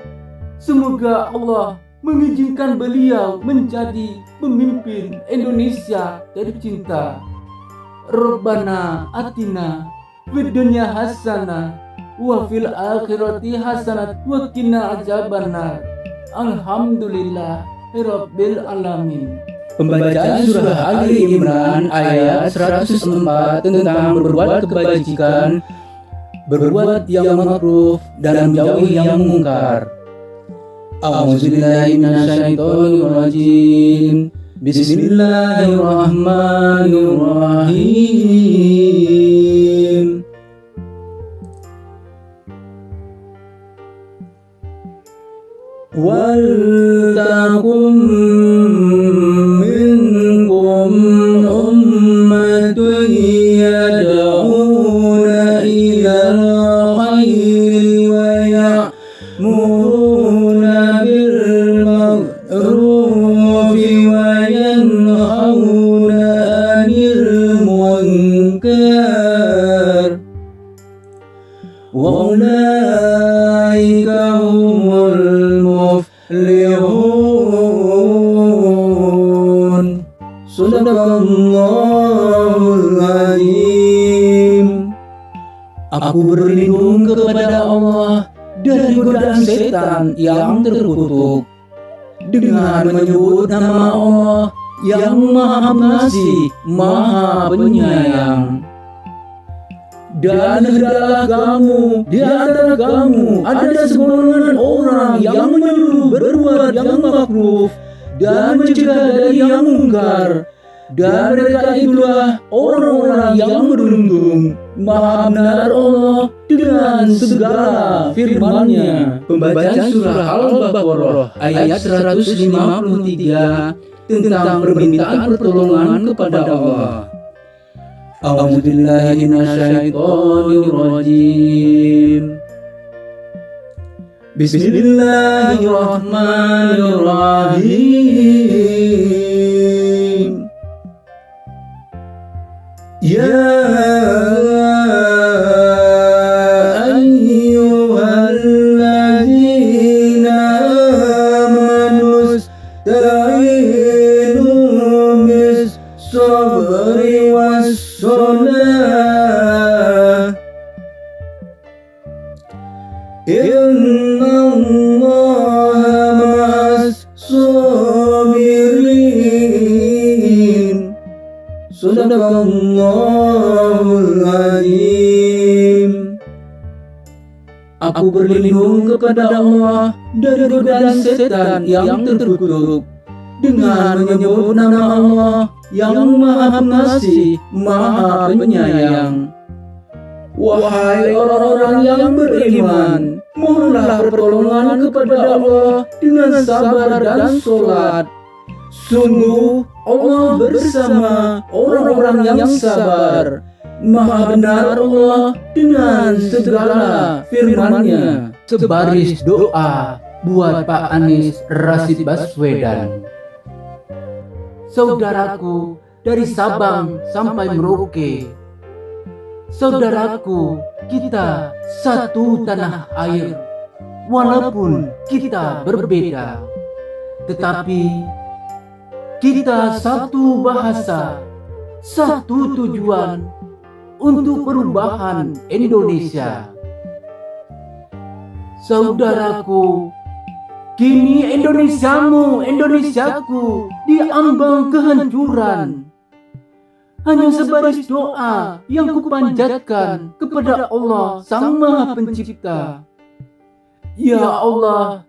semoga Allah mengizinkan beliau menjadi pemimpin Indonesia tercinta. Rabbana atina fid dunya hasanah wa fil akhirati hasanah wa qina adzabannar. Alhamdulillahirabbil alamin. Pembacaan surah Ali Imran ayat 104 tentang berbuat kebajikan, berbuat yang makruf dan menjauhi yang mungkar. A'udzubillahi minasyaitonirrajim. Bismillahirrahmanirrahim. Wal takum minkum ummatun yad'una ilal khairi wa ya'muruna bil ma'rufi wa yanhauna 'anil munkar wa ulaika humul muflihun. Sadaqallahul azim. Aku berlindung kepada Allah dari godaan setan yang terkutuk dengan menyebut nama Allah yang Maha Pengasih, Maha Penyayang. Dan hendaklah kamu di antara kamu ada segolongan orang yang menyuruh berbuat yang makruf dan mencegah dari yang mungkar, dan mereka itulah orang-orang yang beruntung. Maha benar Allah dengan segala firman-Nya. Pembacaan surah Al-Baqarah ayat 153 tentang permintaan pertolongan kepada Allah. A'udzubillahi minasyaitonirrajim. Bismillahirrahmanirrahim. Ya ayyuhalladzina amanu ista'inu bis-sabri was-salah. Innallaha ma'as sabirin. Sadaqallahul azim. Aku berlindung kepada Allah dari godaan setan yang terkutuk dengan menyebut nama Allah yang Maha Pengasih, Maha Penyayang. Wahai orang-orang yang beriman, mohonlah pertolongan kepada Allah dengan sabar dan sholat. Sungguh Allah bersama orang-orang yang sabar. Maha benar Allah dengan segala firman-Nya. Sebaris doa buat Pak Anies Rashid Baswedan. Saudaraku dari Sabang sampai Merauke, saudaraku, kita satu tanah air. Walaupun kita berbeda, tetapi kita satu bahasa, satu tujuan untuk perubahan Indonesia. Saudaraku, kini Indonesiamu, Indonesiaku diambang kehancuran. hanya sebaris doa yang kupanjatkan kepada Allah Sang Maha Pencipta. Ya Allah,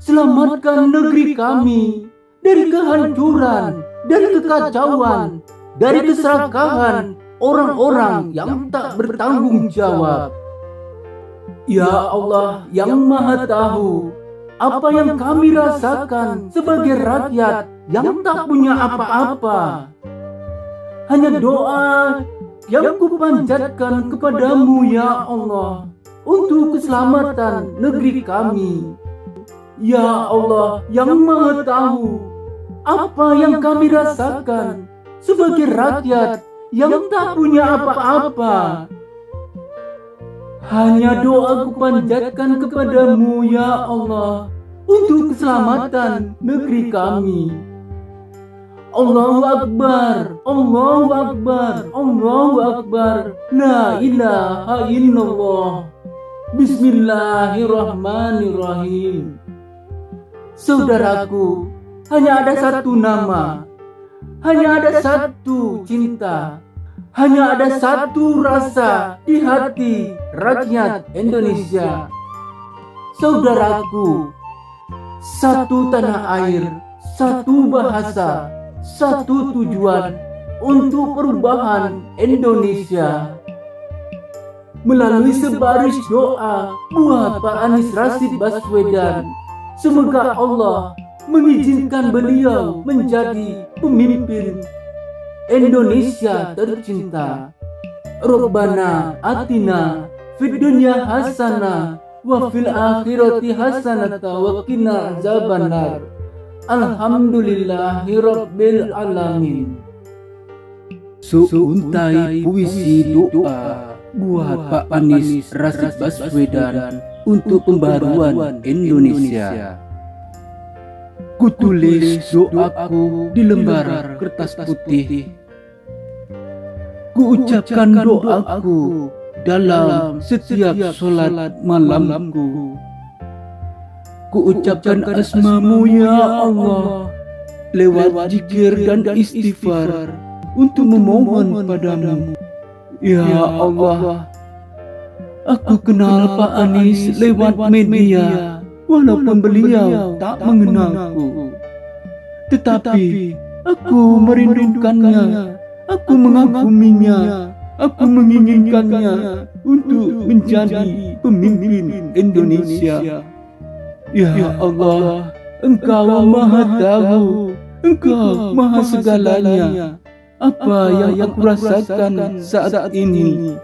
selamatkan negeri kami dari kehancuran, dari kekacauan, dari keserakahan orang-orang yang tak bertanggung jawab. Ya Allah yang Maha Tahu apa yang kami rasakan sebagai rakyat yang tak punya apa-apa. Hanya doa yang kupanjatkan kepadamu ya Allah untuk keselamatan negeri kami. Ya Allah yang Maha Tahu apa yang kami rasakan sebagai rakyat yang tak punya apa-apa. Hanya doa kupanjatkan kepadamu ya Allah untuk keselamatan negeri kami. Allahu Akbar, Allahu Akbar, Allahu Akbar, la ilaha illallah. Bismillahirrahmanirrahim. Saudaraku, hanya ada satu nama, hanya ada satu cinta, hanya ada satu rasa di hati rakyat Indonesia. Saudaraku, satu tanah air, satu bahasa, satu tujuan untuk perubahan Indonesia. Melalui sebaris doa buat Pak Anies Rashid Baswedan, semoga Allah mengizinkan beliau menjadi pemimpin Indonesia tercinta. Rabbana atina fid dunya hasanah wa fil akhirati hasanah wa qina azabannar. Alhamdulillahirabbil alamin. Seuntai puisi doa buat Pak Anies Rashid Baswedan untuk pembaruan Indonesia. Kutulis doaku di lembar kertas putih. Kuucapkan doaku dalam setiap sholat malamku. Kuucapkan asmamu ya Allah lewat zikir dan istighfar untuk memohon padamu. Ya Allah, aku kenal Pak Anies lewat media, walaupun beliau tak mengenalku. Tetapi aku merindukannya, aku mengaguminya, aku menginginkannya untuk menjadi pemimpin Indonesia. Ya Allah, Engkau Maha Tahu, Engkau Maha segalanya. Apa yang aku rasakan saat ini?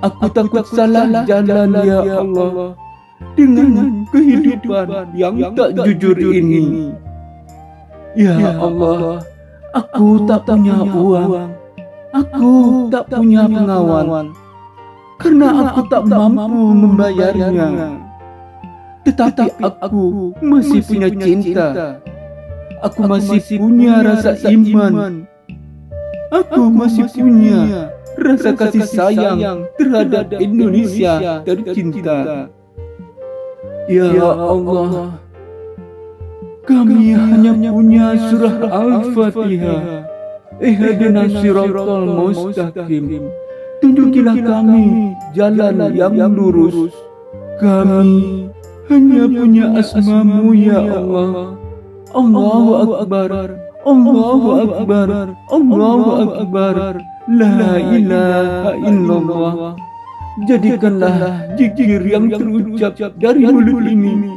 Aku takut salah jalan ya Allah dengan kehidupan yang tak jujur ini. Ya Allah, aku tak punya uang, aku tak punya pengawal, karena aku tak mampu membayarnya. Tetapi aku masih punya cinta, aku masih punya rasa iman, aku masih punya rasa kasih sayang terhadap Indonesia tercinta. Ya Allah, kami hanya punya surah Al-Fatihah. Ihdinas siratal mustaqim. Tunjukilah kami jalan yang lurus. Kami hanya punya asmamu ya Allah. Allahu Akbar, Allahu Akbar, Allahu Akbar, la ilaha illallah. Jadikanlah zikir yang terucap dari mulut ini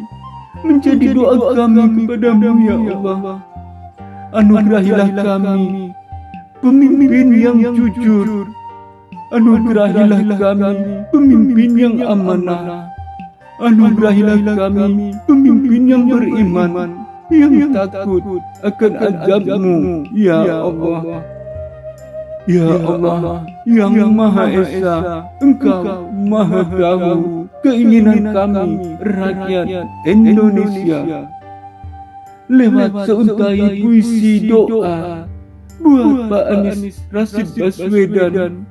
menjadi doa kami kepadamu ya Allah. Anugerahilah kami pemimpin yang jujur, anugerahilah kami pemimpin yang amanah, anugerahilah kami pemimpin yang beriman, yang takut akan azab-Mu ya Allah. Ya Allah yang Maha Esa, Engkau Maha Tahu keinginan kami rakyat Indonesia. Lewat seuntai puisi doa buat Pak Anies Rashid Baswedan,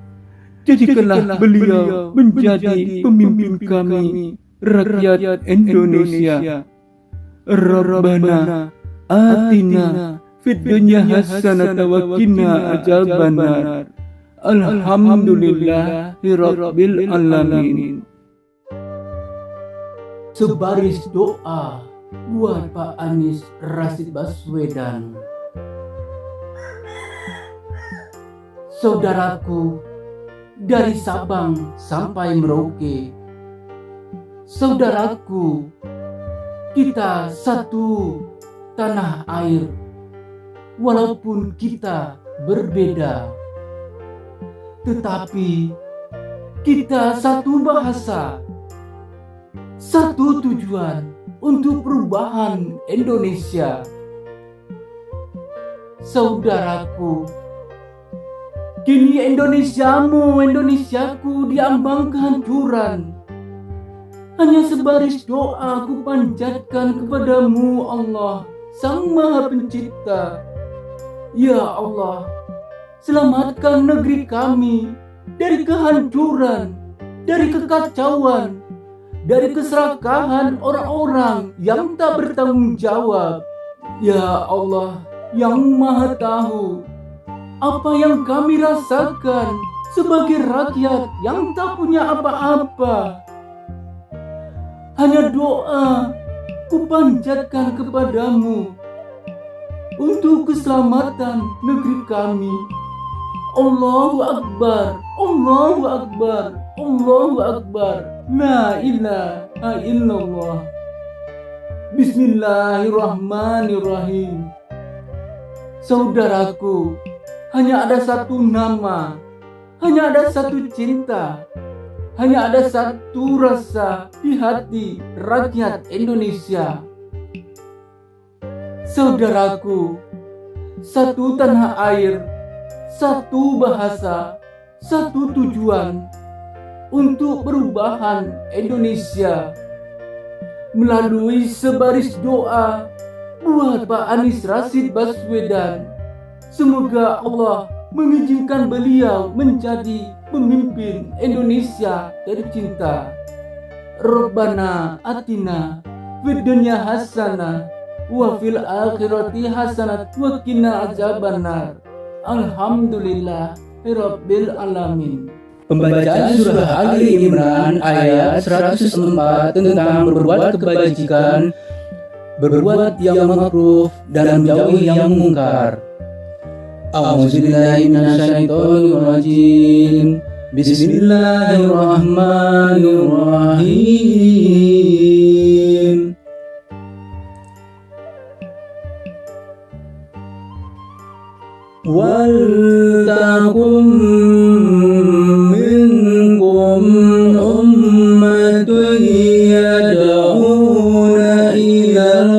jadikanlah beliau menjadi pemimpin kami rakyat Indonesia. Rabbana atina fid dunya hasanatan wa qina adzabannar. Alhamdulillahirabbil alamin. Sebaris doa buat Pak Anies Rashid Baswedan. Saudaraku, dari Sabang sampai Merauke, saudaraku, kita satu tanah air, walaupun kita berbeda, tetapi kita satu bahasa, satu tujuan untuk perubahan Indonesia. Saudaraku, kini Indonesiamu, Indonesiaku diambang kehancuran. Hanya sebaris doa ku panjatkan kepadamu Allah, Sang Maha Pencipta. Ya Allah, selamatkan negeri kami dari kehancuran, dari kekacauan, dari keserakahan orang-orang yang tak bertanggung jawab. Ya Allah, yang Maha Tahu apa yang kami rasakan sebagai rakyat yang tak punya apa-apa. Hanya doa ku panjatkan kepadamu untuk keselamatan negeri kami. Allahu Akbar, Allahu Akbar, Allahu Akbar. La ilaha illallah. Bismillahirrahmanirrahim. Saudaraku, hanya ada satu nama, hanya ada satu cinta, hanya ada satu rasa di hati rakyat Indonesia. Saudaraku, satu tanah air, satu bahasa, satu tujuan untuk perubahan Indonesia. Melalui sebaris doa buat Pak Anies Rashid Baswedan, semoga Allah mengizinkan beliau menjadi pemimpin Indonesia tercinta. Rabbana atina fid dunya hasanah wa fil akhirati hasanah wa qina adzabannar. Alhamdulillahirabbil alamin. Pembacaan surah Ali Imran ayat 104 tentang berbuat kebajikan, berbuat yang makruf dan menjauhi yang mungkar. A'udzubillahi minasyaitonirrajim. Bismillahirrahmanirrahim. Wal takum minkum ummatun yad'una ilal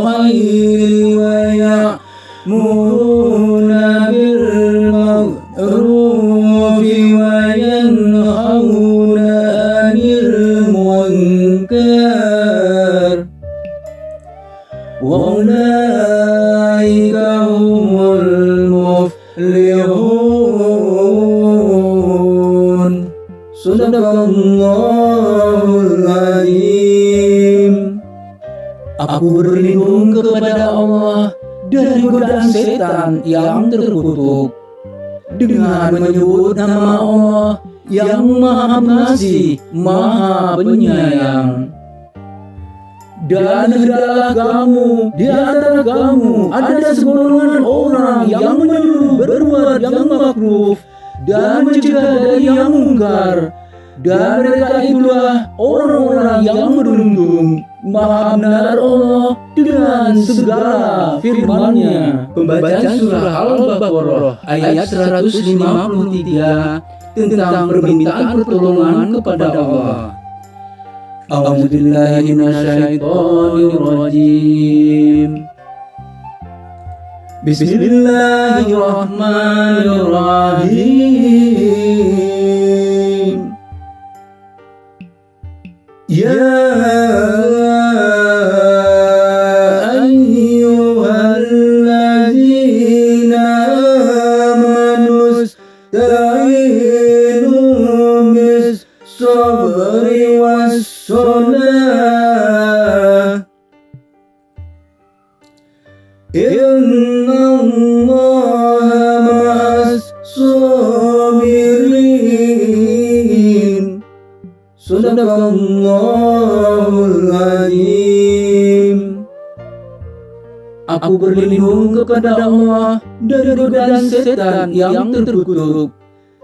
khairi wa ya'muruna bil ma'rufi wa yanhauna 'anil munkar. Wa ulaika humul muflihun. Sadaqallahul azim. Aku berlindung kepada Allah dari godaan setan yang terkutuk dengan menyebut nama Allah yang Maha Pengasih, Maha Penyayang. Dan hendaklah kamu di antara kamu ada segolongan orang yang menyuruh berbuat yang makruf dan mencegah dari yang mungkar, dan mereka itulah orang-orang yang beruntung. Maha benar Allah dengan segala firman-Nya. Pembacaan surah Al-Baqarah ayat 153 tentang permintaan pertolongan kepada Allah. A'udzubillahi minasyaitonirrajim. Bismillahirrahmanirrahim. Ya ayyuhallazina amanu ista'inu bis-sabri was-salah. Inna Innallaha ma'as sabirin. Sadaqallahul azim. Aku berlindung kepada Allah dari godaan setan yang terkutuk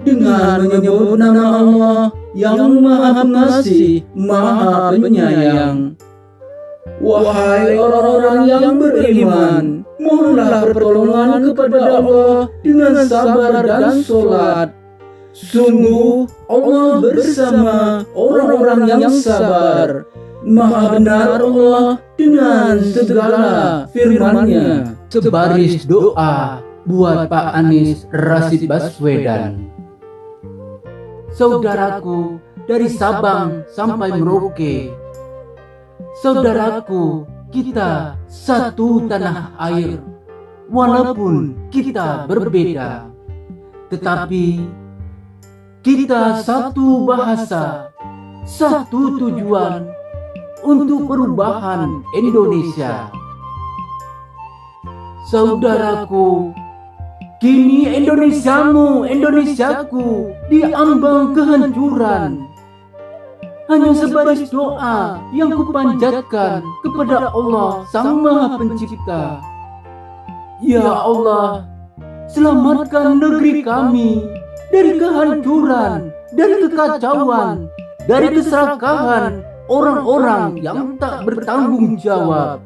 dengan menyebut nama Allah yang Maha Pengasih, Maha Penyayang. Wahai orang-orang yang beriman, mohonlah pertolongan kepada Allah dengan sabar dan sholat. Sungguh Allah bersama orang-orang yang sabar. Maha benar Allah dengan segala firman-Nya. Sebaris doa buat Pak Anies Rashid Baswedan. Saudaraku dari Sabang sampai Merauke, saudaraku, kita satu tanah air. Walaupun kita berbeda, tetapi kita satu bahasa, satu tujuan untuk perubahan Indonesia. Saudaraku, kini Indonesiamu, Indonesiaku diambang kehancuran. Hanya sebaris doa yang kupanjatkan kepada Allah Sang Maha Pencipta. Ya Allah, selamatkan negeri kami dari kehancuran, dari kekacauan, dari keserakahan orang-orang yang tak bertanggung jawab.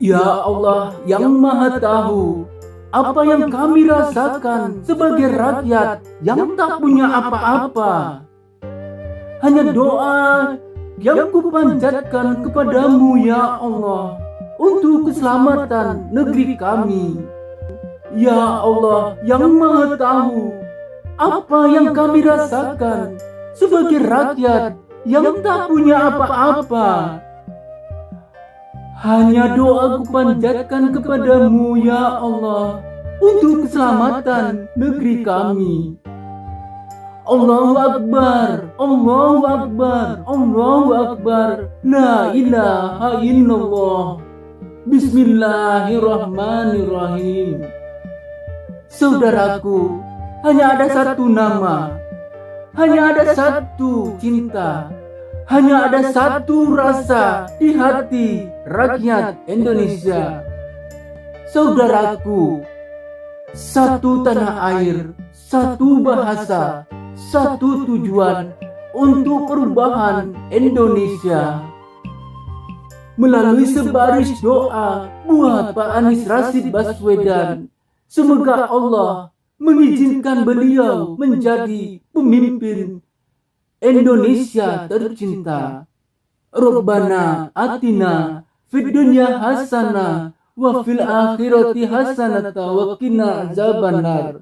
Ya Allah yang Maha Tahu apa yang kami rasakan sebagai rakyat yang tak punya apa-apa. Hanya doa yang kupanjatkan kepadamu ya Allah untuk keselamatan negeri kami. Ya Allah yang Maha Tahu apa yang kami rasakan sebagai rakyat yang tak punya apa-apa. Hanya doa kupanjatkan kepadamu ya Allah untuk keselamatan negeri kami. Allahu Akbar, Allahu Akbar, Allahu Akbar, la ilaha illallah. Bismillahirrahmanirrahim. Saudaraku, hanya ada satu nama, hanya ada satu cinta, hanya ada satu rasa di hati rakyat Indonesia. Saudaraku, satu tanah air, satu bahasa, satu tujuan untuk perubahan Indonesia. Melalui sebaris doa buat Pak Anies Rashid Baswedan, semoga Allah mengizinkan beliau menjadi pemimpin Indonesia tercinta. Rabbana atina fid dunya hasanah wa fil akhirati hasanah wa qina azabannar.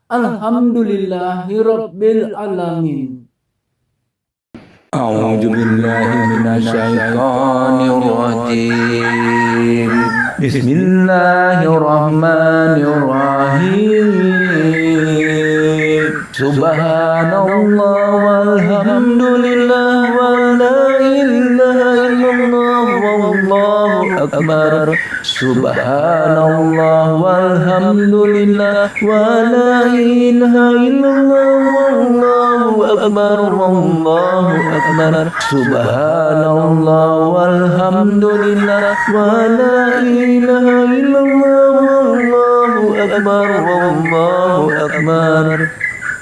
Alhamdulillahi rabbil alamin. A'udzu billahi minasyaitonir rajim. Bismillahirrahmanirrahim. Subhanallah walhamdulillah wa la ilaha illallah wallahu akbar. Subhanallah walhamdulillah wa la ilaha illallah wallahu akbar. Wallahu akbar. Subhanallah walhamdulillah wa la ilaha illallah wallahu akbar. Wallahu akbar.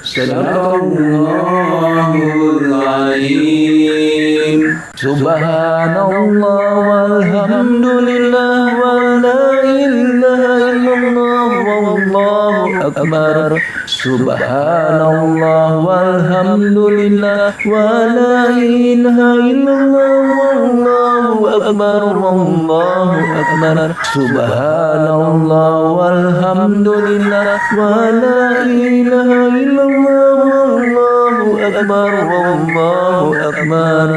Sadaqallahul azim. Subhanallah walhamdulillah wa la ilaha illallah wallahu akbar. Subhanallah walhamdulillah wa la ilaha illallah wallahu akbar. Wallahu akbar. Subhanallah walhamdulillah wa la ilaha illallah wallahu akbar. Wallahu akbar.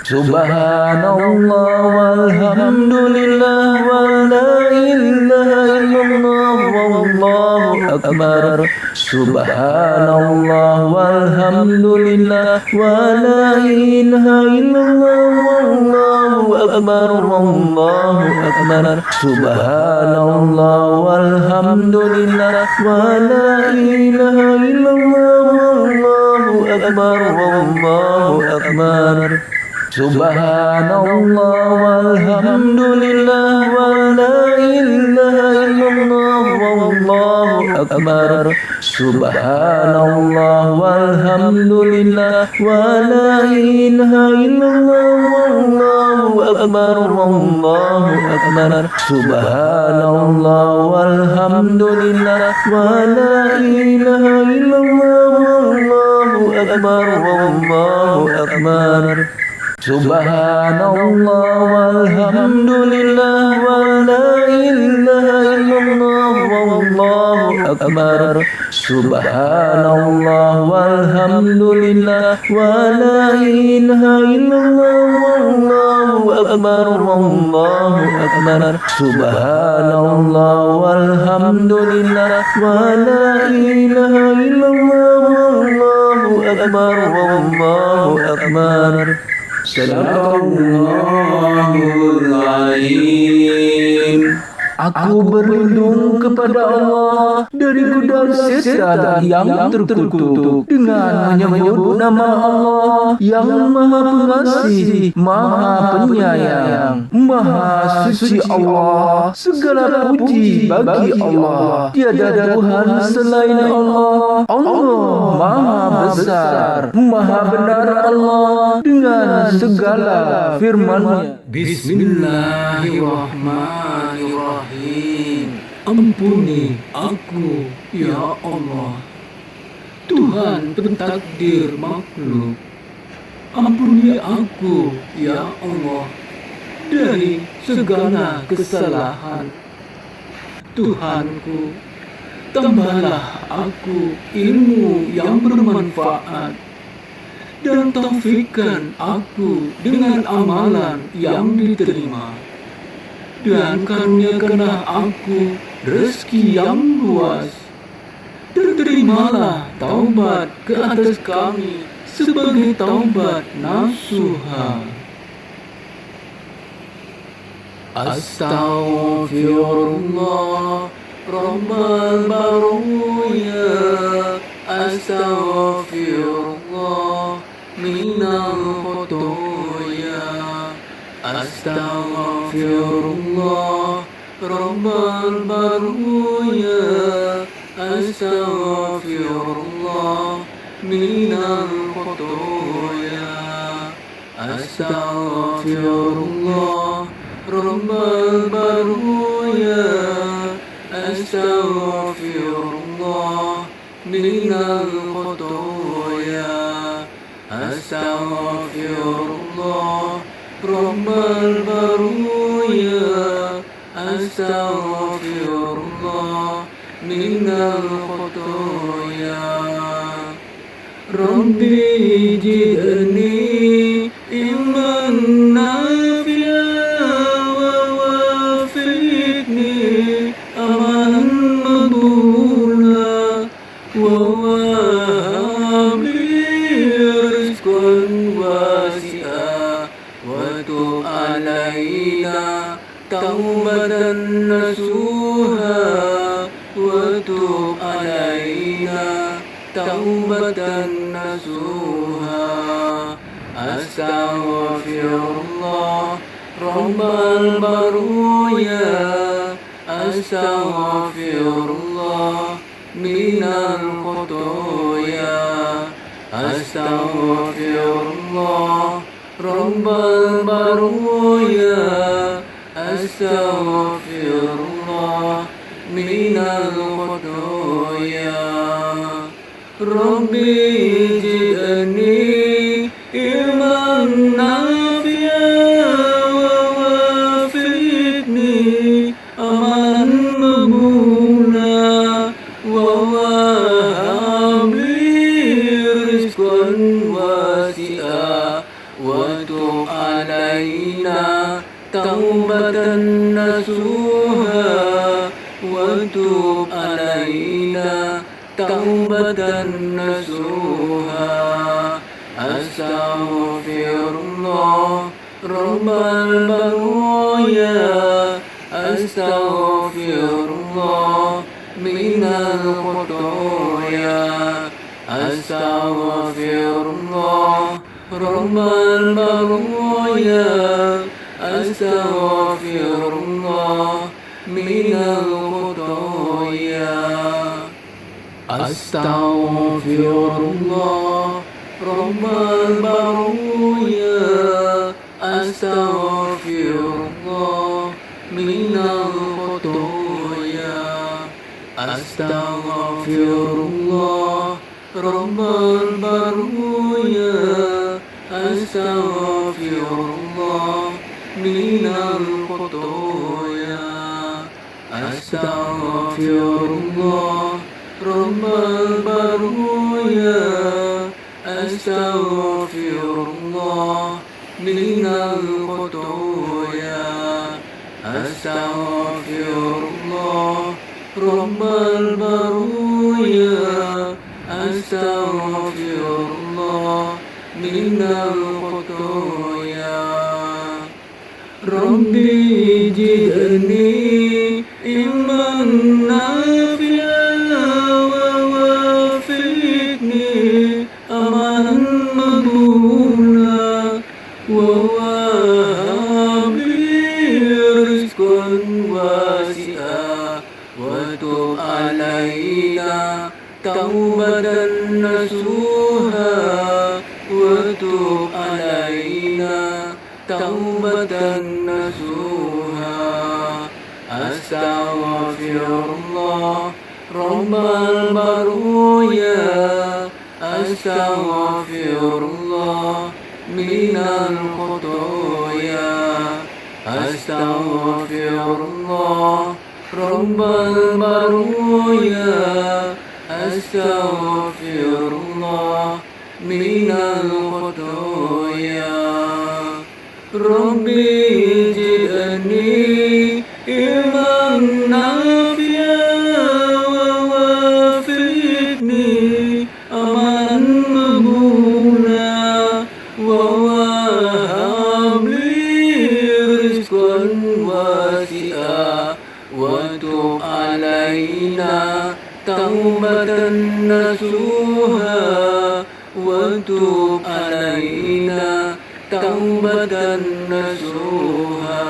Subhanallah walhamdulillah wa la ilaha illallah wallahu akbar. Subhanallah walhamdulillah wa la ilaha illallah wallahu akbar wallahu akbar. Subhanallah walhamdulillah wa la ilaha illallah wallahu akbar wallahu akbar. Subhanallah walhamdulillah wa la ilaha illallah wallahu akbar. Subhanallah walhamdulillah wa la ilaha illallah wallahu akbar wallahu akbar. Subhanallah walhamdulillah wa la ilaha illallah wallahu akbar wallahu akbar. Subhanallah walhamdulillah wa la ilaha illallah wallahu akbar. Subhanallah walhamdulillah wa la ilaha illallah wallahu akbar wallahu akbar. Subhanallah walhamdulillah wa la ilaha illallah wallahu akbar wallahu akbar. Sadaqallahul Azim. Aku berlindung kepada Allah dari godaan setan yang terkutuk dengan menyebut nama Allah yang Maha Pengasih, Maha Penyayang, Maha Suci Allah. Segala puji bagi Allah. Tiada Tuhan selain Allah. Allah Maha Besar, Maha Benar Allah dengan segala firman-Nya. Bismillahirrahmanirrahim. Ampuni aku, ya Allah, Tuhan pentakdir makhluk. Ampuni aku, ya Allah, dari segala kesalahan. Tuhanku, tambahlah aku ilmu yang bermanfaat dan taufikkan aku dengan amalan yang diterima. Dan karuniakanlah aku rezeki yang luas. Dan terimalah taubat ke atas kami sebagai taubat nasuha. Astaghfirullah Rabbal baruya. Astaghfirullah minal khotoya. Astaghfirullah Rabbal baruya. Astaghfirullah minal khotoya. Astaghfirullah Rabbal baruya. Astaghfirullah minal khotoya. Astaghfirullah Rabbal baruya. Astaghfirullah minal khotoya. Rabbi jidni ilman nafi'a wa wafiqni amalan maqbula wa wahabli rizqan wasi'a wa tub alaina taubatan nasuha wa tub alaina taubatan nasuha. Astaghfirullah Rabbal baruya. Astaghfirullah minal khotoya. Astaghfirullah Rabbal baruya. Astaghfirullah minal khotoya. Rabbi jidni ilman nafi'a wa wafiqni amalan maqbula wa wahabli rizqan wasi'a wa tub alaina taubatan nasuha wa tub alaina taubatan nasuha. Astaghfirullah Rabbal baraya. Astaghfirullah minal khotoya. Astaghfirullah Rabbal baraya. Astaghfirullah minal khotoya. Astaghfirullah Rabbal baraya. Astaghfirullah minal khotoya. Astaghfirullah Rabbal baraya. Astaghfirullah minal khotoya. Astaghfirullah Rabbal baraya. Astaghfirullah minal khotoya. Astaghfirullah Rabbal baraya. Astaghfirullah minal khotoya. Rabbi jidni ilman nafi'an wa wafiqni amalan maghfura wa habli rizqan wasi'a wa tub alaina taubatan nasuha wa tub alaina taubatan nasuha. Astaghfirullah Rabbal baraya. Astaghfirullah minal khotoya. Astaghfirullah Rabbal baraya. Astaghfirullah minal khotoya. Rabbi jidni ilman nafi'an wa wafiqni amalan maghfura wa habli rizqan wasi'a wa tub alaina taubatan nasuha wa tub alaina taubatan nasuha.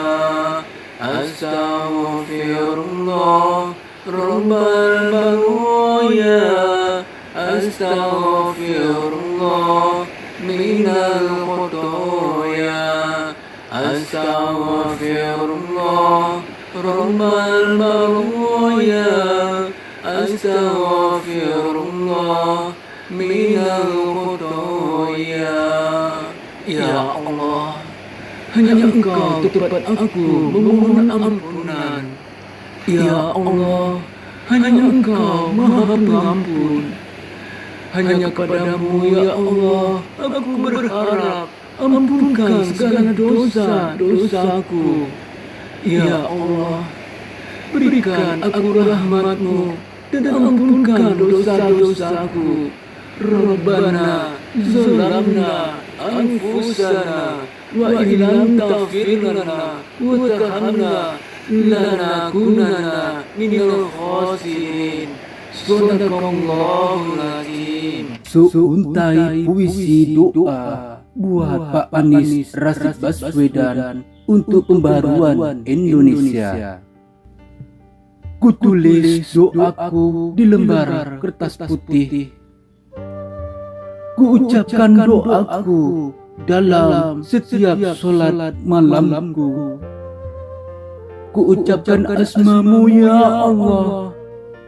Astaghfirullah Rabbal baraya. Astaghfirullah minal khotoya. Astaghfirullah Rabbal baraya. Astaghfirullah minal khotoya. Ya Allah, hanya Engkau tempat aku memohon ampunan. Ya Allah, hanya Engkau Maha Pengampun. Hanya kepadamu ya Allah aku berharap, ampunkan segala dosa-dosaku. Ya Allah, berikan aku rahmat-Mu dan ampunkan dosa-dosaku. Rabbana zalamna anfusana wa illam taghfir lana wa tarhamna lanakunanna minal khasirin. Sadaqallahul azim. Seuntai puisi doa buat Pak Anies Rashid Baswedan untuk pembaruan Indonesia. Kutulis doaku di lembar kertas putih. Kuucapkan doaku dalam setiap solat malamku. Kuucapkan asma-Mu ya Allah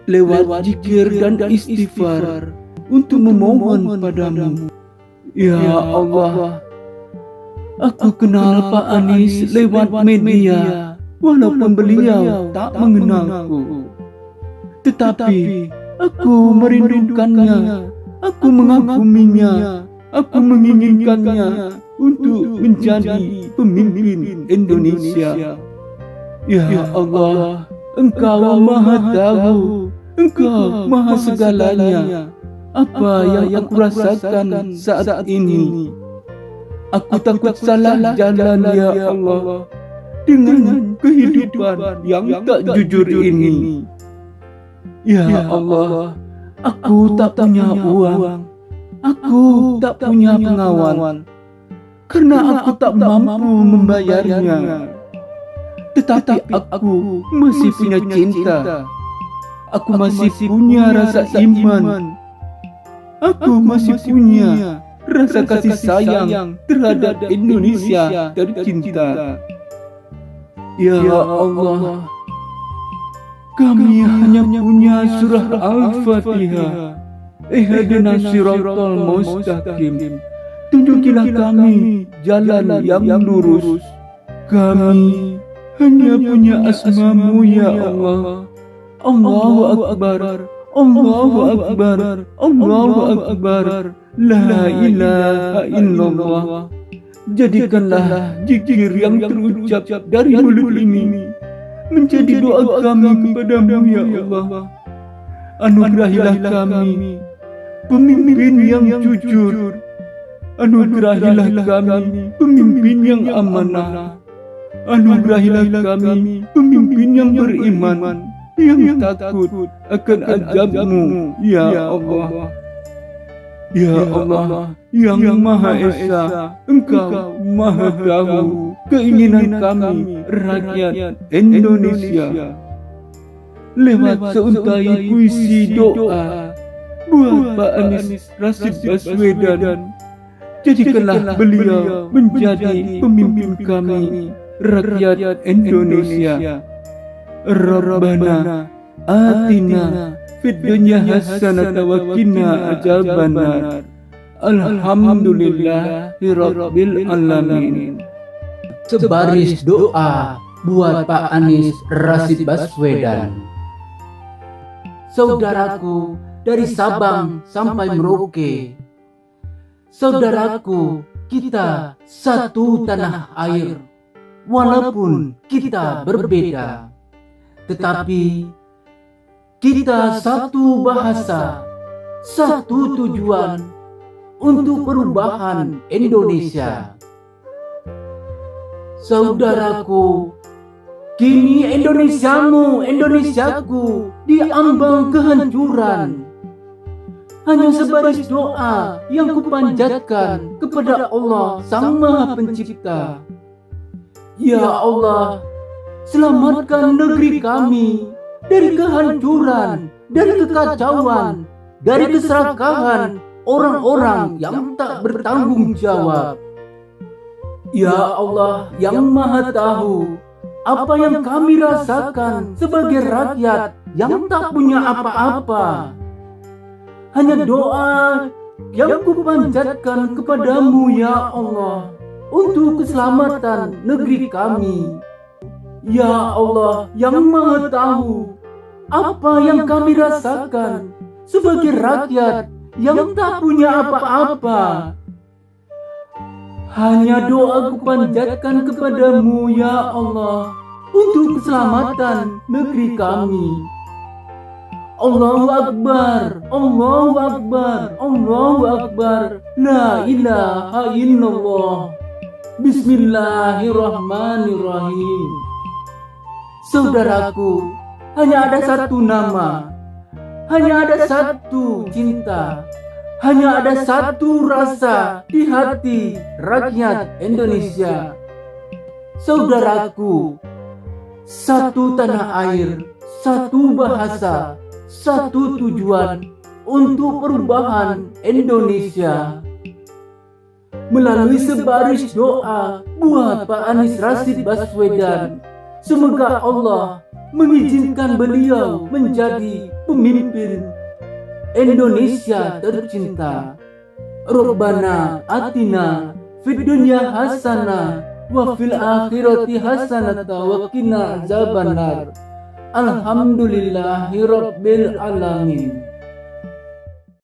lewat zikir dan istighfar untuk memohon padamu. Ya Allah, aku kenal Pak Anies lewat media, walaupun beliau tak mengenalku. Tetapi aku merindukannya, aku mengaguminya, aku menginginkannya untuk menjadi pemimpin Indonesia. Ya Allah, Engkau Maha Tahu Engkau maha segalanya. Apa yang aku rasakan saat ini? Aku takut salah jalan ya Allah dengan kehidupan yang tak jujur ini. Ya Allah, aku tak punya uang, aku tak punya pengawal, karena aku tak mampu membayarnya. Tetapi aku masih punya cinta, aku masih punya rasa iman, aku masih punya rasa kasih sayang terhadap Indonesia tercinta. Ya Allah, kami hanya punya surah Al-Fatihah. Ihdinas siratal mustaqim. Tunjukilah kami jalan yang lurus. Kami hanya punya asma-Mu ya Allah. Allahu Akbar, Allahu Akbar, Allahu Akbar. La ilaha illallah. Jadikanlah zikir yang terucap dari mulut ini menjadi doa kami kepadamu ya Allah. Anugerahilah kami pemimpin yang jujur. Anugerahilah kami pemimpin yang amanah. Anugerahilah kami pemimpin yang beriman, yang takut akan azab-Mu ya Allah. Ya Allah, yang Maha Esa, Engkau Maha tahu keinginan kami rakyat Indonesia. Lewat seuntai puisi doa buat Pak Anies Rashid Baswedan, jadikanlah beliau menjadi pemimpin kami rakyat Indonesia. Rabbana atina fid dunya hasanatan wa qina adzabannar. Alhamdulillahirabbil alamin. Sebaris doa buat Pak Anies Rashid Baswedan. Saudaraku dari Sabang sampai Merauke, saudaraku, kita satu tanah air. Walaupun kita berbeda, tetapi kita satu bahasa, satu tujuan untuk perubahan Indonesia. Saudaraku, kini Indonesiamu, Indonesiaku diambang kehancuran. Hanya sebaris doa yang kupanjatkan kepada Allah Sang Maha Pencipta. Ya Allah, selamatkan negeri kami dari kehancuran, dari kekacauan, dari keserakahan orang-orang yang tak bertanggung jawab. Ya Allah yang Maha tahu apa yang kami rasakan sebagai rakyat yang tak punya apa-apa. Hanya doa yang kupanjatkan kepadamu ya Allah untuk keselamatan negeri kami. Ya Allah yang Maha tahu apa yang kami rasakan sebagai rakyat yang tak punya apa-apa. Hanya doa kupanjatkan kepadamu ya Allah untuk keselamatan negeri kami. Allahu Akbar, Allahu Akbar, Allahu Akbar. La ilaha illallah. Bismillahirrahmanirrahim. Saudaraku, hanya ada satu nama, hanya ada satu cinta, hanya ada satu rasa di hati rakyat Indonesia. Saudaraku, satu tanah air, satu bahasa, satu tujuan untuk perubahan Indonesia. Melalui sebaris doa buat Pak Anies Rashid Baswedan, semoga Allah mengizinkan beliau menjadi pemimpin Indonesia tercinta. Rabbana atina fid dunya hasanah wa fil akhirati hasanah wa qina adzabannar. Alhamdulillahirabbil alamin.